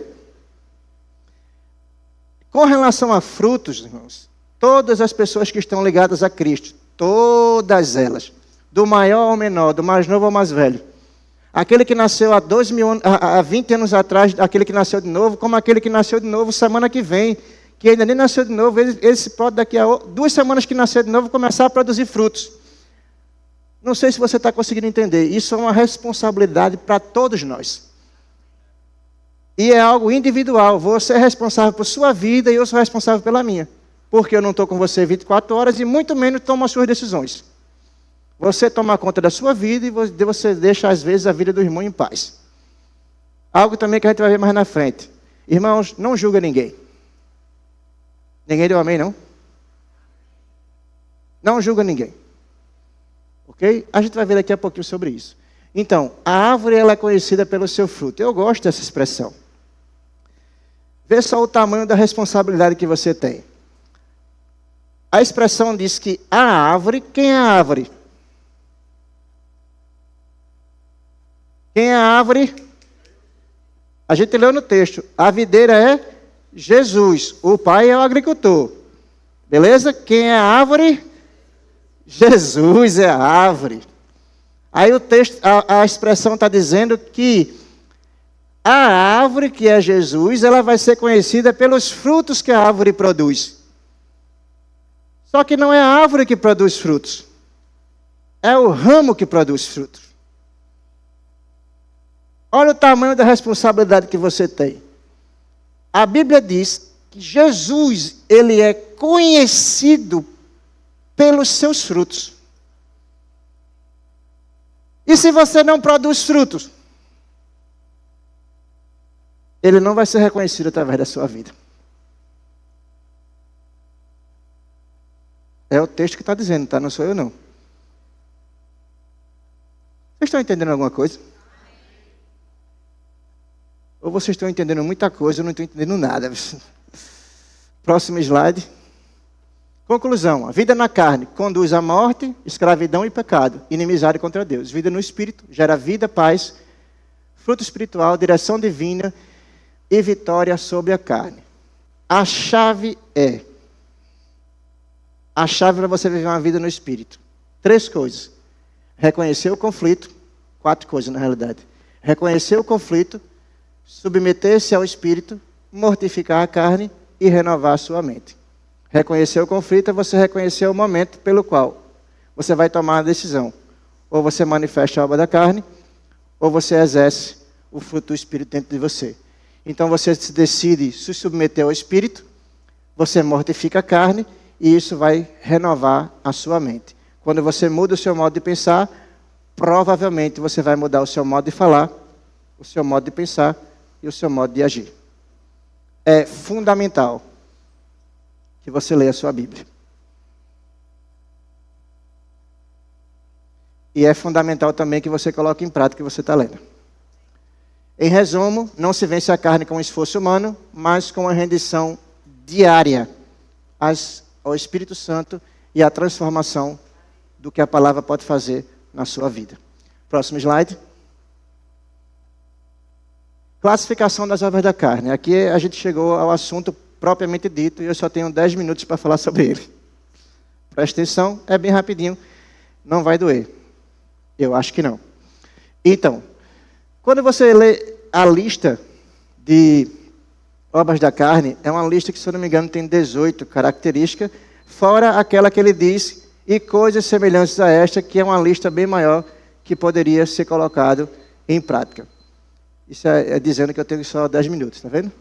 Speaker 1: Com relação a frutos, irmãos, todas as pessoas que estão ligadas a Cristo, todas elas, do maior ao menor, do mais novo ao mais velho, aquele que nasceu há 20 anos atrás, aquele que nasceu de novo, como aquele que nasceu de novo semana que vem, que ainda nem nasceu de novo, ele se pode daqui a 2 semanas que nascer de novo começar a produzir frutos. Não sei se você está conseguindo entender. Isso é uma responsabilidade para todos nós. E é algo individual. Você é responsável por sua vida e eu sou responsável pela minha. Porque eu não estou com você 24 horas e muito menos tomo as suas decisões. Você toma conta da sua vida e você deixa, às vezes, a vida do irmão em paz. Algo também que a gente vai ver mais na frente. Irmãos, não julga ninguém. Ninguém deu amém, não? Não julga ninguém. Ok? A gente vai ver daqui a pouquinho sobre isso. Então, a árvore ela é conhecida pelo seu fruto. Eu gosto dessa expressão. Vê só o tamanho da responsabilidade que você tem. A expressão diz que a árvore, quem é a árvore? Quem é a árvore? A gente leu no texto. A videira é Jesus. O pai é o agricultor. Beleza? Quem é a árvore? Jesus é a árvore. Aí o texto, a expressão está dizendo que a árvore, que é Jesus, ela vai ser conhecida pelos frutos que a árvore produz. Só que não é a árvore que produz frutos. É o ramo que produz frutos. Olha o tamanho da responsabilidade que você tem. A Bíblia diz que Jesus, ele é conhecido pelos seus frutos. E se você não produz frutos, ele não vai ser reconhecido através da sua vida. É o texto que está dizendo, tá? Não sou eu, não. Vocês estão entendendo alguma coisa? Ou vocês estão entendendo muita coisa, eu não estou entendendo nada. Próximo slide. Conclusão. A vida na carne conduz à morte, escravidão e pecado. Inimizade contra Deus. Vida no Espírito gera vida, paz, fruto espiritual, direção divina e vitória sobre a carne. A chave para você viver uma vida no Espírito 3 coisas. Reconhecer o conflito, 4 coisas na realidade. Reconhecer o conflito, submeter-se ao Espírito, mortificar a carne e renovar a sua mente. Reconhecer o conflito é você reconhecer o momento pelo qual você vai tomar a decisão. Ou você manifesta a obra da carne, ou você exerce o fruto do Espírito dentro de você. Então você se decide se submeter ao Espírito, você mortifica a carne e isso vai renovar a sua mente. Quando você muda o seu modo de pensar, provavelmente você vai mudar o seu modo de falar, o seu modo de pensar e o seu modo de agir. É fundamental que você leia a sua Bíblia. E é fundamental também que você coloque em prática o que você está lendo. Em resumo, não se vence a carne com esforço humano, mas com a rendição diária ao Espírito Santo e a transformação do que a palavra pode fazer na sua vida. Próximo slide. Classificação das obras da carne. Aqui a gente chegou ao assunto propriamente dito e eu só tenho 10 minutos para falar sobre ele. Presta atenção, é bem rapidinho, não vai doer. Eu acho que não. Então, quando você lê a lista de obras da carne, é uma lista que, se eu não me engano, tem 18 características, fora aquela que ele diz, e coisas semelhantes a esta, que é uma lista bem maior, que poderia ser colocado em prática. Isso é dizendo que eu tenho só 10 minutos, está vendo?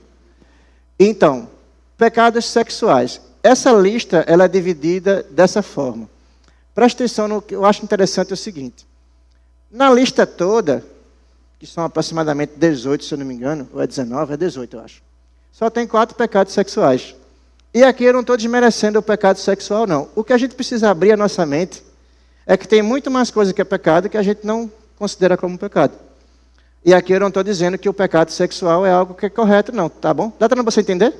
Speaker 1: Então, pecados sexuais. Essa lista, ela é dividida dessa forma. Presta atenção no que eu acho interessante, é o seguinte. Na lista toda, que são aproximadamente 18, se eu não me engano, ou é 19, é 18, eu acho. Só tem 4 pecados sexuais. E aqui eu não estou desmerecendo o pecado sexual, não. O que a gente precisa abrir a nossa mente é que tem muito mais coisa que é pecado que a gente não considera como pecado. E aqui eu não estou dizendo que o pecado sexual é algo que é correto, não. Tá bom? Dá dando para você entender?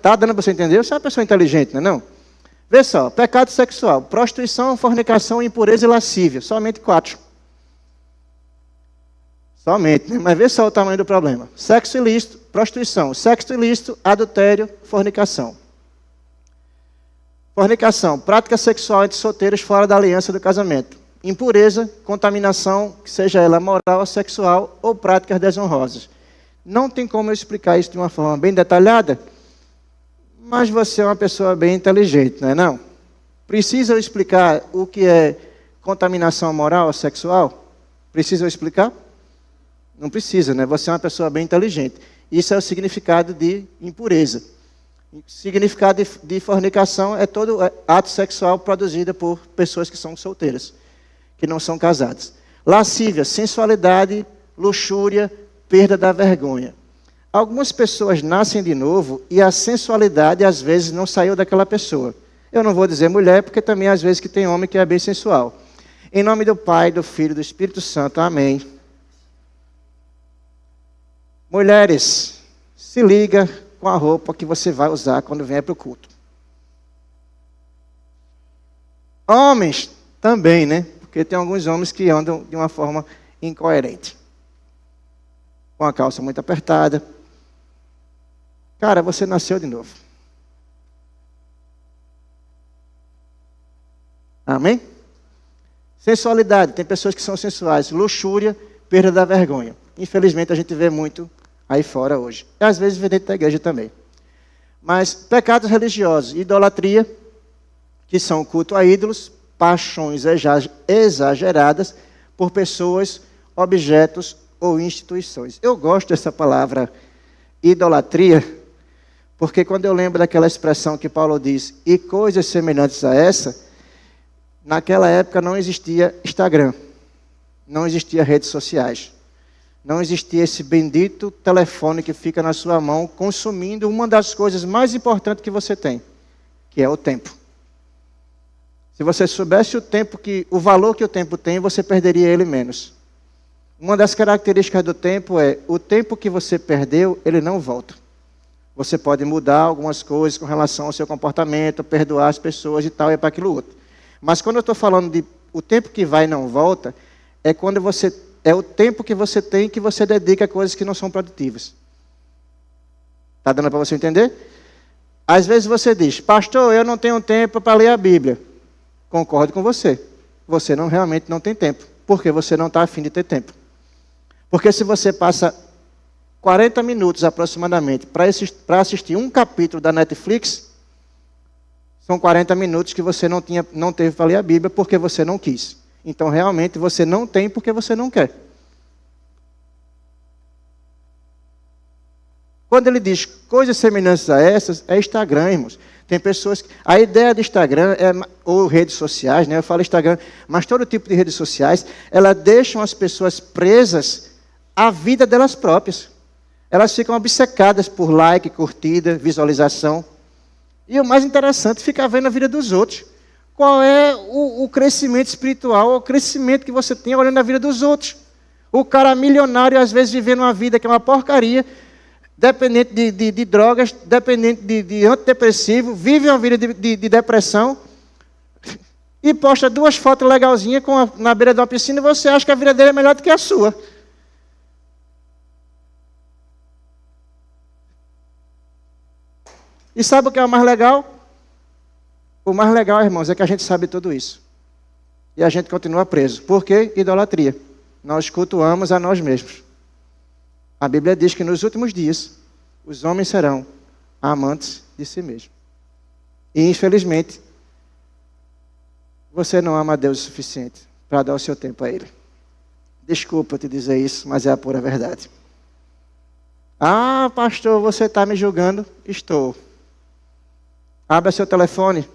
Speaker 1: Tá dando para você entender? Você é uma pessoa inteligente, não é não? Vê só, pecado sexual, prostituição, fornicação, impureza e lascívia. Somente 4. Somente, né? Mas vê só o tamanho do problema. Sexo ilícito, prostituição, sexo ilícito, adultério, fornicação. Fornicação, prática sexual entre solteiros fora da aliança do casamento. Impureza, contaminação, que seja ela moral ou sexual, ou práticas desonrosas. Não tem como eu explicar isso de uma forma bem detalhada, mas você é uma pessoa bem inteligente, não é não? Precisa eu explicar o que é contaminação moral ou sexual? Precisa eu explicar? Não precisa, né? Você é uma pessoa bem inteligente. Isso é o significado de impureza. O significado de fornicação é todo ato sexual produzido por pessoas que são solteiras, que não são casadas. Lascívia, sensualidade, luxúria, perda da vergonha. Algumas pessoas nascem de novo e a sensualidade às vezes não saiu daquela pessoa. Eu não vou dizer mulher, porque também às vezes que tem homem que é bem sensual. Em nome do Pai, do Filho e do Espírito Santo. Amém. Mulheres, se liga com a roupa que você vai usar quando vier para o culto. Homens também, né? Porque tem alguns homens que andam de uma forma incoerente. Com a calça muito apertada. Cara, você nasceu de novo. Amém? Sensualidade. Tem pessoas que são sensuais. Luxúria, perda da vergonha. Infelizmente, a gente vê muito aí fora hoje. E às vezes vê dentro da igreja também. Mas pecados religiosos. Idolatria, que são culto a ídolos. Paixões exageradas por pessoas, objetos ou instituições. Eu gosto dessa palavra idolatria, porque quando eu lembro daquela expressão que Paulo diz, e coisas semelhantes a essa, naquela época não existia Instagram, não existia redes sociais, não existia esse bendito telefone que fica na sua mão, consumindo uma das coisas mais importantes que você tem, que é o tempo. Se você soubesse o valor que o tempo tem, você perderia ele menos. Uma das características do tempo é, o tempo que você perdeu, ele não volta. Você pode mudar algumas coisas com relação ao seu comportamento, perdoar as pessoas e tal, e para aquilo outro. Mas quando eu estou falando de o tempo que vai e não volta, é o tempo que você tem que você dedica a coisas que não são produtivas. Está dando para você entender? Às vezes você diz, pastor, eu não tenho tempo para ler a Bíblia. concordo com você. Você realmente não tem tempo. Porque você não está afim de ter tempo. Porque se você passa 40 minutos aproximadamente para assistir um capítulo da Netflix, são 40 minutos que você não teve para ler a Bíblia porque você não quis. Então, realmente, você não tem porque você não quer. Quando ele diz coisas semelhantes a essas, é Instagram, irmãos. Tem pessoas que... A ideia do Instagram, ou redes sociais, né? Eu falo Instagram, mas todo tipo de redes sociais, elas deixam as pessoas presas à vida delas próprias. Elas ficam obcecadas por like, curtida, visualização. E o mais interessante é ficar vendo a vida dos outros. Qual é o crescimento espiritual, o crescimento que você tem olhando a vida dos outros? O cara milionário, às vezes, vivendo uma vida que é uma porcaria, dependente de drogas, dependente de antidepressivo, vive uma vida de depressão e posta 2 fotos legalzinhas na beira de uma piscina e você acha que a vida dele é melhor do que a sua. E sabe o que é o mais legal? O mais legal, irmãos, é que a gente sabe tudo isso. E a gente continua preso. Por quê? Idolatria. Nós cultuamos a nós mesmos. A Bíblia diz que nos últimos dias, os homens serão amantes de si mesmos. E, infelizmente, você não ama a Deus o suficiente para dar o seu tempo a Ele. Desculpa te dizer isso, mas é a pura verdade. Ah, pastor, você está me julgando? Estou. Abra seu telefone.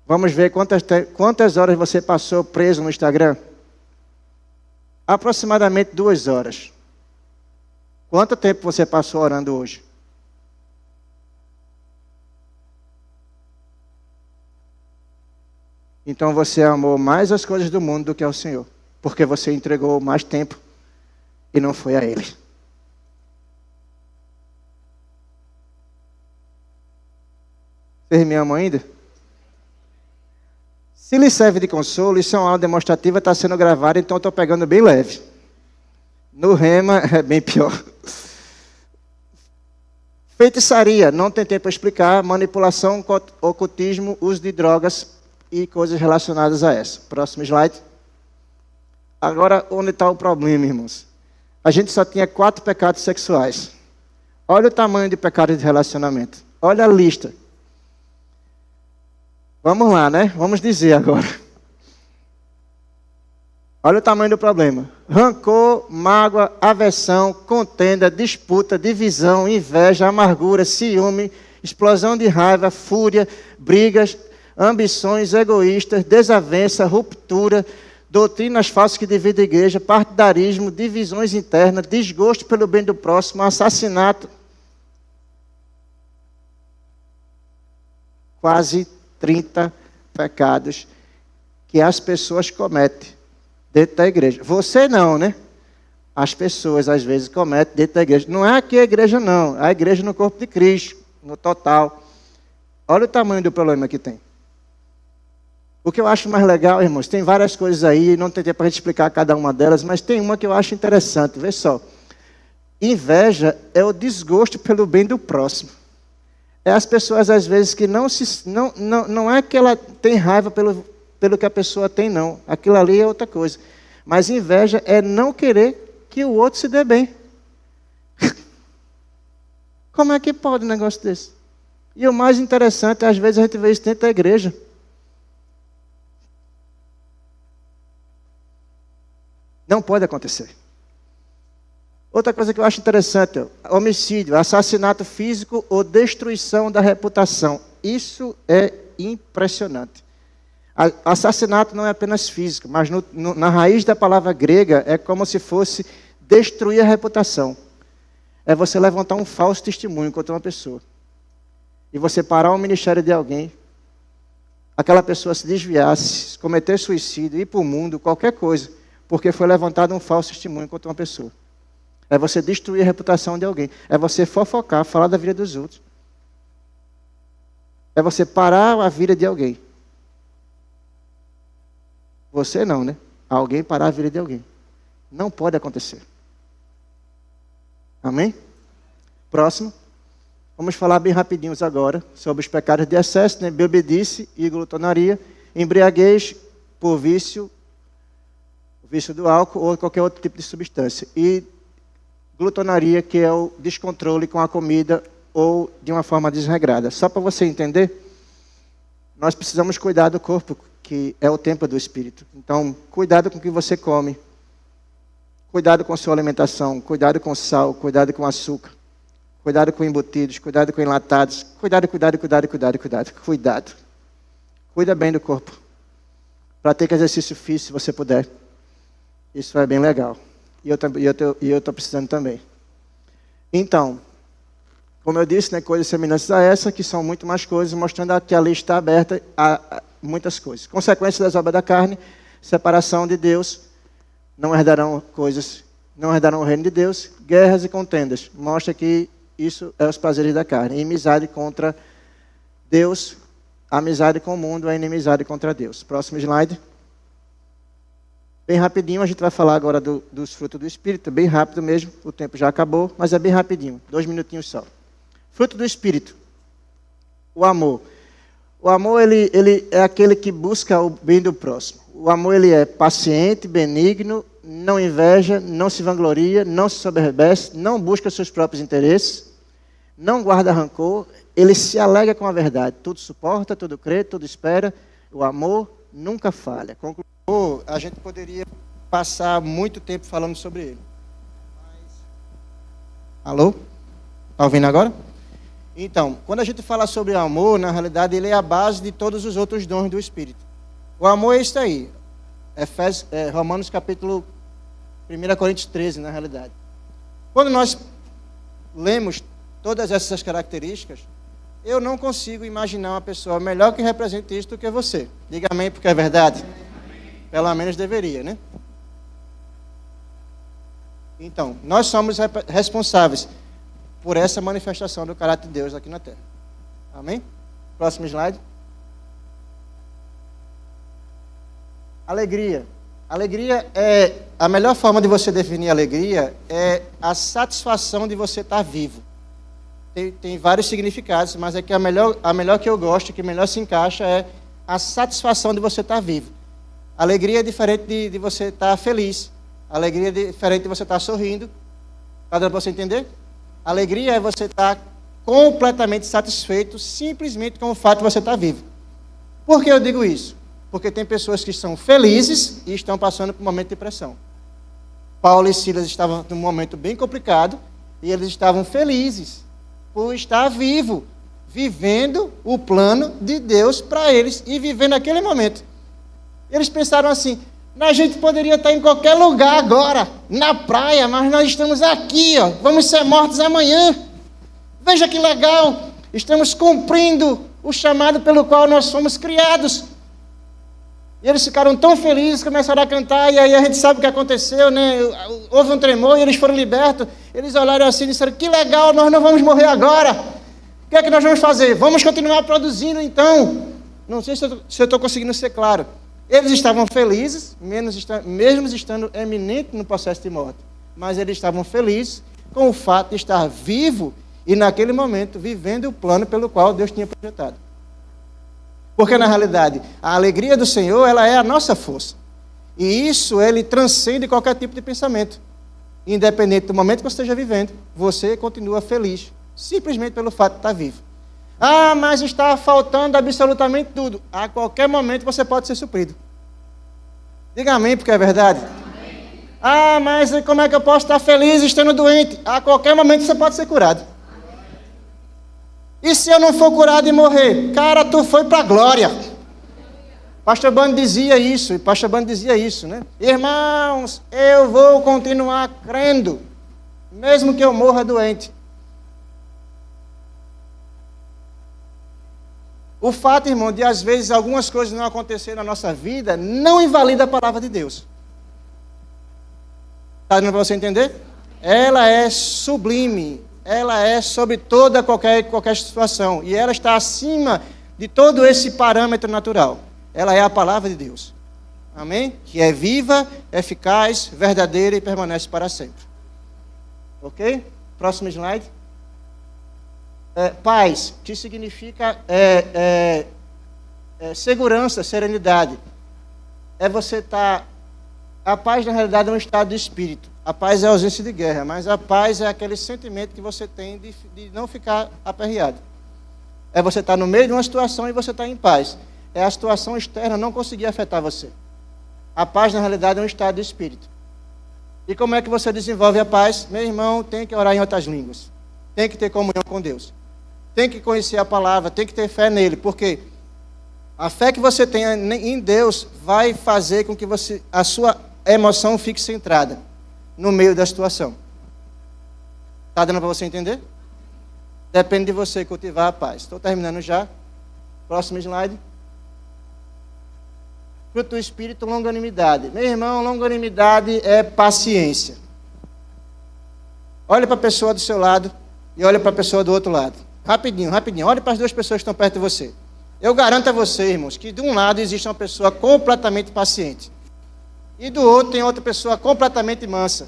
Speaker 1: Vamos ver quantas horas você passou preso no Instagram. Aproximadamente 2 horas. Quanto tempo você passou orando hoje? Então você amou mais as coisas do mundo do que ao Senhor. Porque você entregou mais tempo e não foi a Ele. Vocês me amam ainda? Se lhe serve de consolo, isso é uma aula demonstrativa, está sendo gravada, então eu estou pegando bem leve. No rema é bem pior. Feitiçaria, não tem tempo para explicar. Manipulação, ocultismo, uso de drogas e coisas relacionadas a essa. Próximo slide. Agora, onde está o problema, irmãos? A gente só tinha 4 pecados sexuais. Olha o tamanho de pecado de relacionamento. Olha a lista. Vamos lá, né? Vamos dizer agora. Olha o tamanho do problema. Rancor, mágoa, aversão, contenda, disputa, divisão, inveja, amargura, ciúme, explosão de raiva, fúria, brigas, ambições egoístas, desavença, ruptura, doutrinas falsas que dividem a igreja, partidarismo, divisões internas, desgosto pelo bem do próximo, assassinato. Quase 30 pecados que as pessoas cometem dentro da igreja. Você não, né? As pessoas às vezes cometem dentro da igreja. Não é aqui a igreja não, é a igreja no corpo de Cristo, no total. Olha o tamanho do problema que tem. O que eu acho mais legal, irmãos, tem várias coisas aí, não tem tempo para a gente explicar cada uma delas, mas tem uma que eu acho interessante, vê só. Inveja é o desgosto pelo bem do próximo. É as pessoas, às vezes, que não é que ela tem raiva pelo que a pessoa tem, não. Aquilo ali é outra coisa. Mas inveja é não querer que o outro se dê bem. Como é que pode um negócio desse? E o mais interessante, às vezes a gente vê isso dentro da igreja. Não pode acontecer. Outra coisa que eu acho interessante, homicídio, assassinato físico ou destruição da reputação. Isso é impressionante. Assassinato não é apenas físico, mas na raiz da palavra grega é como se fosse destruir a reputação. É você levantar um falso testemunho contra uma pessoa. E você parar o ministério de alguém, aquela pessoa se desviasse, cometer suicídio, ir para o mundo, qualquer coisa, porque foi levantado um falso testemunho contra uma pessoa. É você destruir a reputação de alguém. É você fofocar, falar da vida dos outros. É você parar a vida de alguém. Você não, né? Alguém parar a vida de alguém. Não pode acontecer. Amém? Próximo. Vamos falar bem rapidinhos agora sobre os pecados de excesso, né? Bebedice e glutonaria. embriaguez por vício do álcool ou qualquer outro tipo de substância. E glutonaria, que é o descontrole com a comida ou de uma forma desregrada. Só para você entender, nós precisamos cuidar do corpo, que é o templo do Espírito. Então, cuidado com o que você come. Cuidado com a sua alimentação. Cuidado com sal. Cuidado com açúcar. Cuidado com embutidos. Cuidado com enlatados. Cuidado. Cuidado. Cuida bem do corpo. Pratique exercício físico, se você puder. Isso é bem legal. E eu estou precisando também. Então, como eu disse, né, coisas semelhantes a essa, que são muito mais coisas, mostrando que a lei está aberta a muitas coisas. Consequências das obras da carne, separação de Deus, não herdarão o reino de Deus, guerras e contendas. Mostra que isso é os prazeres da carne. Inimizade contra Deus, amizade com o mundo é inimizade contra Deus. Próximo slide. Bem rapidinho, a gente vai falar agora dos frutos do Espírito, bem rápido mesmo, o tempo já acabou, mas é bem rapidinho, 2 minutinhos só. Fruto do Espírito, o amor. O amor, ele é aquele que busca o bem do próximo. O amor, ele é paciente, benigno, não inveja, não se vangloria, não se soberbece, não busca seus próprios interesses, não guarda rancor, ele se alegra com a verdade. Tudo suporta, tudo crê, tudo espera. O amor nunca falha. A gente poderia passar muito tempo falando sobre ele. Alô? Está ouvindo agora? Então, quando a gente fala sobre amor, na realidade, ele é a base de todos os outros dons do Espírito. O amor é isso aí. Romanos capítulo 1 Coríntios 13, na realidade. Quando nós lemos todas essas características, eu não consigo imaginar uma pessoa melhor que represente isso do que você. Diga amém, porque é verdade. Pelo menos deveria, né? Então, nós somos responsáveis por essa manifestação do caráter de Deus aqui na Terra. Amém? Próximo slide. Alegria. Alegria é... A melhor forma de você definir alegria é a satisfação de você estar vivo. Tem vários significados, mas é que a melhor que eu gosto, que melhor se encaixa é a satisfação de você estar vivo. Alegria é diferente de você estar feliz. Alegria é diferente de você estar sorrindo. Está dando para você entender? Alegria é você estar completamente satisfeito simplesmente com o fato de você estar vivo. Por que eu digo isso? Porque tem pessoas que são felizes e estão passando por um momento de pressão. Paulo e Silas estavam num momento bem complicado e eles estavam felizes por estar vivo, vivendo o plano de Deus para eles e vivendo aquele momento. Eles pensaram assim: a gente poderia estar em qualquer lugar agora, na praia, mas nós estamos aqui, ó, vamos ser mortos amanhã. Veja que legal, estamos cumprindo o chamado pelo qual nós fomos criados. E eles ficaram tão felizes, começaram a cantar, e aí a gente sabe o que aconteceu, né? Houve um tremor e eles foram libertos. Eles olharam assim e disseram: que legal, nós não vamos morrer agora. O que é que nós vamos fazer? Vamos continuar produzindo então. Não sei se eu estou conseguindo ser claro. Eles estavam felizes, mesmo estando eminentes no processo de morte. Mas eles estavam felizes com o fato de estar vivo e, naquele momento, vivendo o plano pelo qual Deus tinha projetado. Porque, na realidade, a alegria do Senhor, ela é a nossa força. E isso, ele transcende qualquer tipo de pensamento. Independente do momento que você esteja vivendo, você continua feliz, simplesmente pelo fato de estar vivo. Ah, mas está faltando absolutamente tudo. A qualquer momento você pode ser suprido. Diga amém, porque é verdade. Amém. Ah, mas como é que eu posso estar feliz estando doente? A qualquer momento você pode ser curado. Amém. E se eu não for curado e morrer? Cara, tu foi para a glória. Pastor Bando dizia isso, né? Irmãos, eu vou continuar crendo, mesmo que eu morra doente. O fato, irmão, de às vezes algumas coisas não acontecerem na nossa vida, não invalida a palavra de Deus. Está dando para você entender? Ela é sublime, ela é sobre toda qualquer situação, e ela está acima de todo esse parâmetro natural. Ela é a palavra de Deus. Amém? Que é viva, eficaz, verdadeira e permanece para sempre. Ok? Próximo slide. Paz, que significa segurança, serenidade. É você estar... A paz, na realidade, é um estado de espírito. A paz é a ausência de guerra, mas a paz é aquele sentimento que você tem de não ficar aperreado. É você estar no meio de uma situação e você estar em paz. É a situação externa não conseguir afetar você. A paz, na realidade, é um estado de espírito. E como é que você desenvolve a paz? Meu irmão, tem que orar em outras línguas. Tem que ter comunhão com Deus. Tem que conhecer a palavra, tem que ter fé nele. Porque a fé que você tem em Deus vai fazer com que a sua emoção fique centrada no meio da situação. Está dando para você entender? Depende de você cultivar a paz. Estou terminando já. Próximo slide. Fruto do Espírito, longanimidade. Meu irmão, longanimidade é paciência. Olha para a pessoa do seu lado e olha para a pessoa do outro lado. Rapidinho, rapidinho. Olha para as duas pessoas que estão perto de você. Eu garanto a você, irmãos, que de um lado existe uma pessoa completamente paciente. E do outro tem outra pessoa completamente mansa.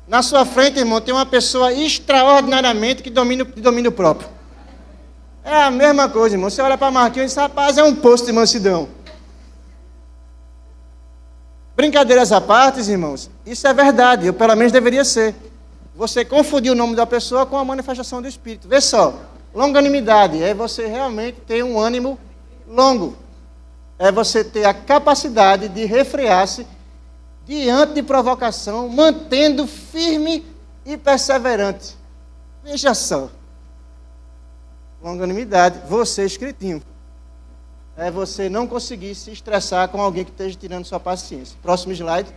Speaker 1: Na sua frente, irmão, tem uma pessoa extraordinariamente que domina o próprio. É a mesma coisa, irmão. Você olha para Marquinhos e diz, rapaz, é um poço de mansidão. Brincadeiras à parte, irmãos, isso é verdade, ou pelo menos deveria ser. Você confundiu o nome da pessoa com a manifestação do Espírito. Vê só, longanimidade é você realmente ter um ânimo longo. É você ter a capacidade de refrear-se diante de provocação, mantendo firme e perseverante. Veja só. Longanimidade, você escritinho. É você não conseguir se estressar com alguém que esteja tirando sua paciência. Próximo slide.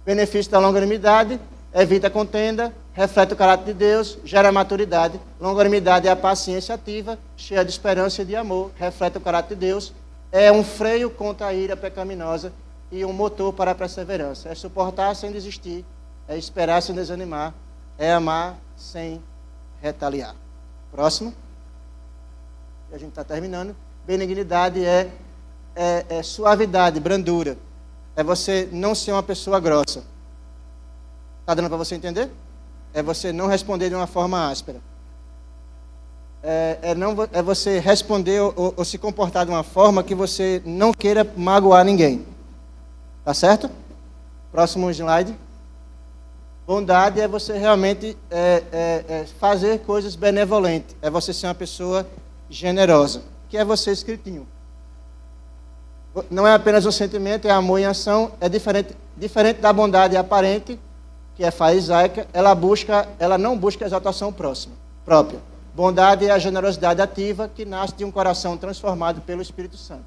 Speaker 1: Benefício da longanimidade: evita a contenda, reflete o caráter de Deus, gera maturidade. Longanimidade é a paciência ativa, cheia de esperança e de amor, reflete o caráter de Deus, é um freio contra a ira pecaminosa e um motor para a perseverança. É suportar sem desistir, é esperar sem desanimar, é amar sem retaliar. Próximo. A gente está terminando. Benignidade é suavidade, brandura. É você não ser uma pessoa grossa. Está dando para você entender? É você não responder de uma forma áspera. É você responder ou se comportar de uma forma que você não queira magoar ninguém. Tá certo? Próximo slide. Bondade é você realmente fazer coisas benevolentes. É você ser uma pessoa generosa, que é você escritinho. Não é apenas um sentimento, é amor em ação. É diferente da bondade aparente, que é farisaica. Ela não busca exaltação própria. Bondade é a generosidade ativa que nasce de um coração transformado pelo Espírito Santo.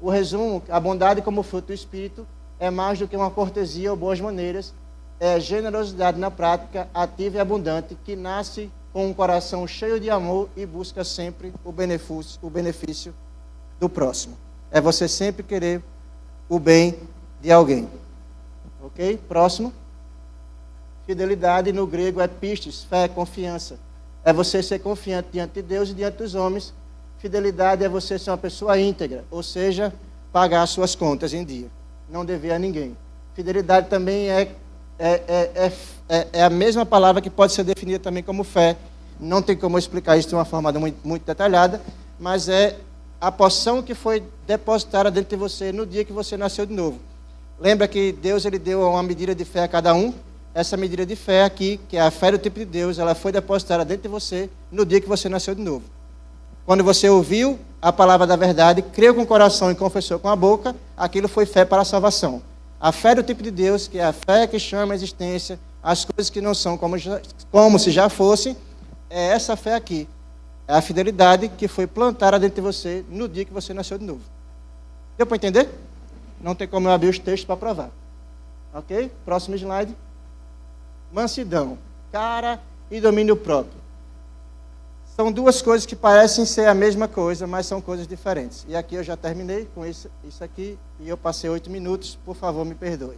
Speaker 1: O resumo: a bondade como fruto do Espírito é mais do que uma cortesia ou boas maneiras. É generosidade na prática, ativa e abundante, que nasce com um coração cheio de amor e busca sempre o benefício do próximo. É você sempre querer o bem de alguém. Ok? Próximo. Fidelidade no grego é pistis, fé, confiança. É você ser confiante diante de Deus e diante dos homens. Fidelidade é você ser uma pessoa íntegra, ou seja, pagar suas contas em dia. Não dever a ninguém. Fidelidade também é a mesma palavra que pode ser definida também como fé. Não tem como eu explicar isso de uma forma muito detalhada, mas é a porção que foi depositada dentro de você no dia que você nasceu de novo. Lembra que Deus ele deu uma medida de fé a cada um? Essa medida de fé aqui, que é a fé do tipo de Deus, ela foi depositada dentro de você no dia que você nasceu de novo. Quando você ouviu a palavra da verdade, creu com o coração e confessou com a boca, aquilo foi fé para a salvação. A fé do tipo de Deus, que é a fé que chama a existência, as coisas que não são como se já fossem, é essa fé aqui. É a fidelidade que foi plantada dentro de você no dia que você nasceu de novo. Deu para entender? Não tem como eu abrir os textos para provar. Ok? Próximo slide. Mansidão, cara e domínio próprio. São duas coisas que parecem ser a mesma coisa, mas são coisas diferentes. E aqui eu já terminei com isso aqui, e eu passei 8 minutos, por favor, me perdoe.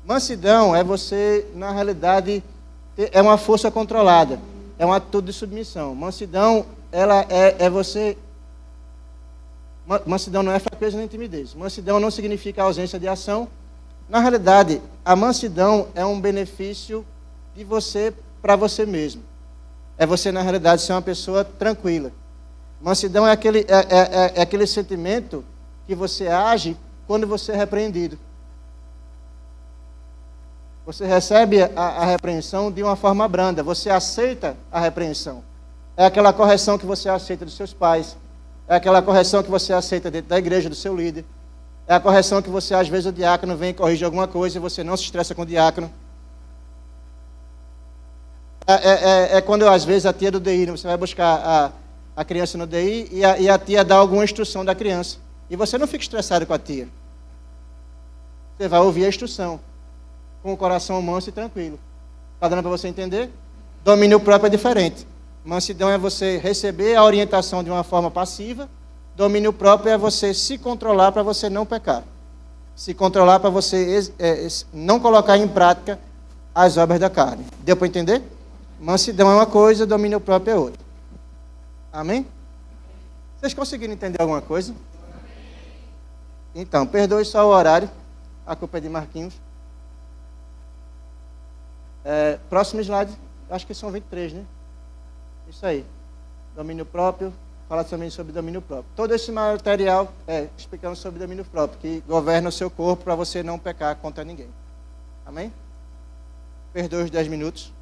Speaker 1: Mansidão é você, na realidade, é uma força controlada, é uma atitude de submissão. Mansidão, ela é você... Mansidão não é fraqueza nem timidez. Mansidão não significa ausência de ação. Na realidade, a mansidão é um benefício de você para você mesmo. É você, na realidade, ser uma pessoa tranquila. Mansidão é aquele sentimento que você age quando você é repreendido. Você recebe a repreensão de uma forma branda. Você aceita a repreensão. É aquela correção que você aceita dos seus pais. É aquela correção que você aceita dentro da igreja, do seu líder. É a correção que você, às vezes, o diácono vem e corrige alguma coisa e você não se estressa com o diácono. É quando, às vezes, a tia do DI, você vai buscar a criança no DI e a tia dá alguma instrução da criança. E você não fica estressado com a tia. Você vai ouvir a instrução com o coração manso e tranquilo. Está dando para você entender? Domínio próprio é diferente. Mansidão é você receber a orientação de uma forma passiva. Domínio próprio é você se controlar para você não pecar. Se controlar para você não colocar em prática as obras da carne. Deu para entender? Mansidão é uma coisa, domínio próprio é outra. Amém? Vocês conseguiram entender alguma coisa? Então, perdoe só o horário. A culpa é de Marquinhos. Próximo slide. Acho que são 23, né? Isso aí. Domínio próprio. Fala também sobre domínio próprio. Todo esse material explicando sobre domínio próprio, que governa o seu corpo para você não pecar contra ninguém. Amém? Perdoe os 10 minutos.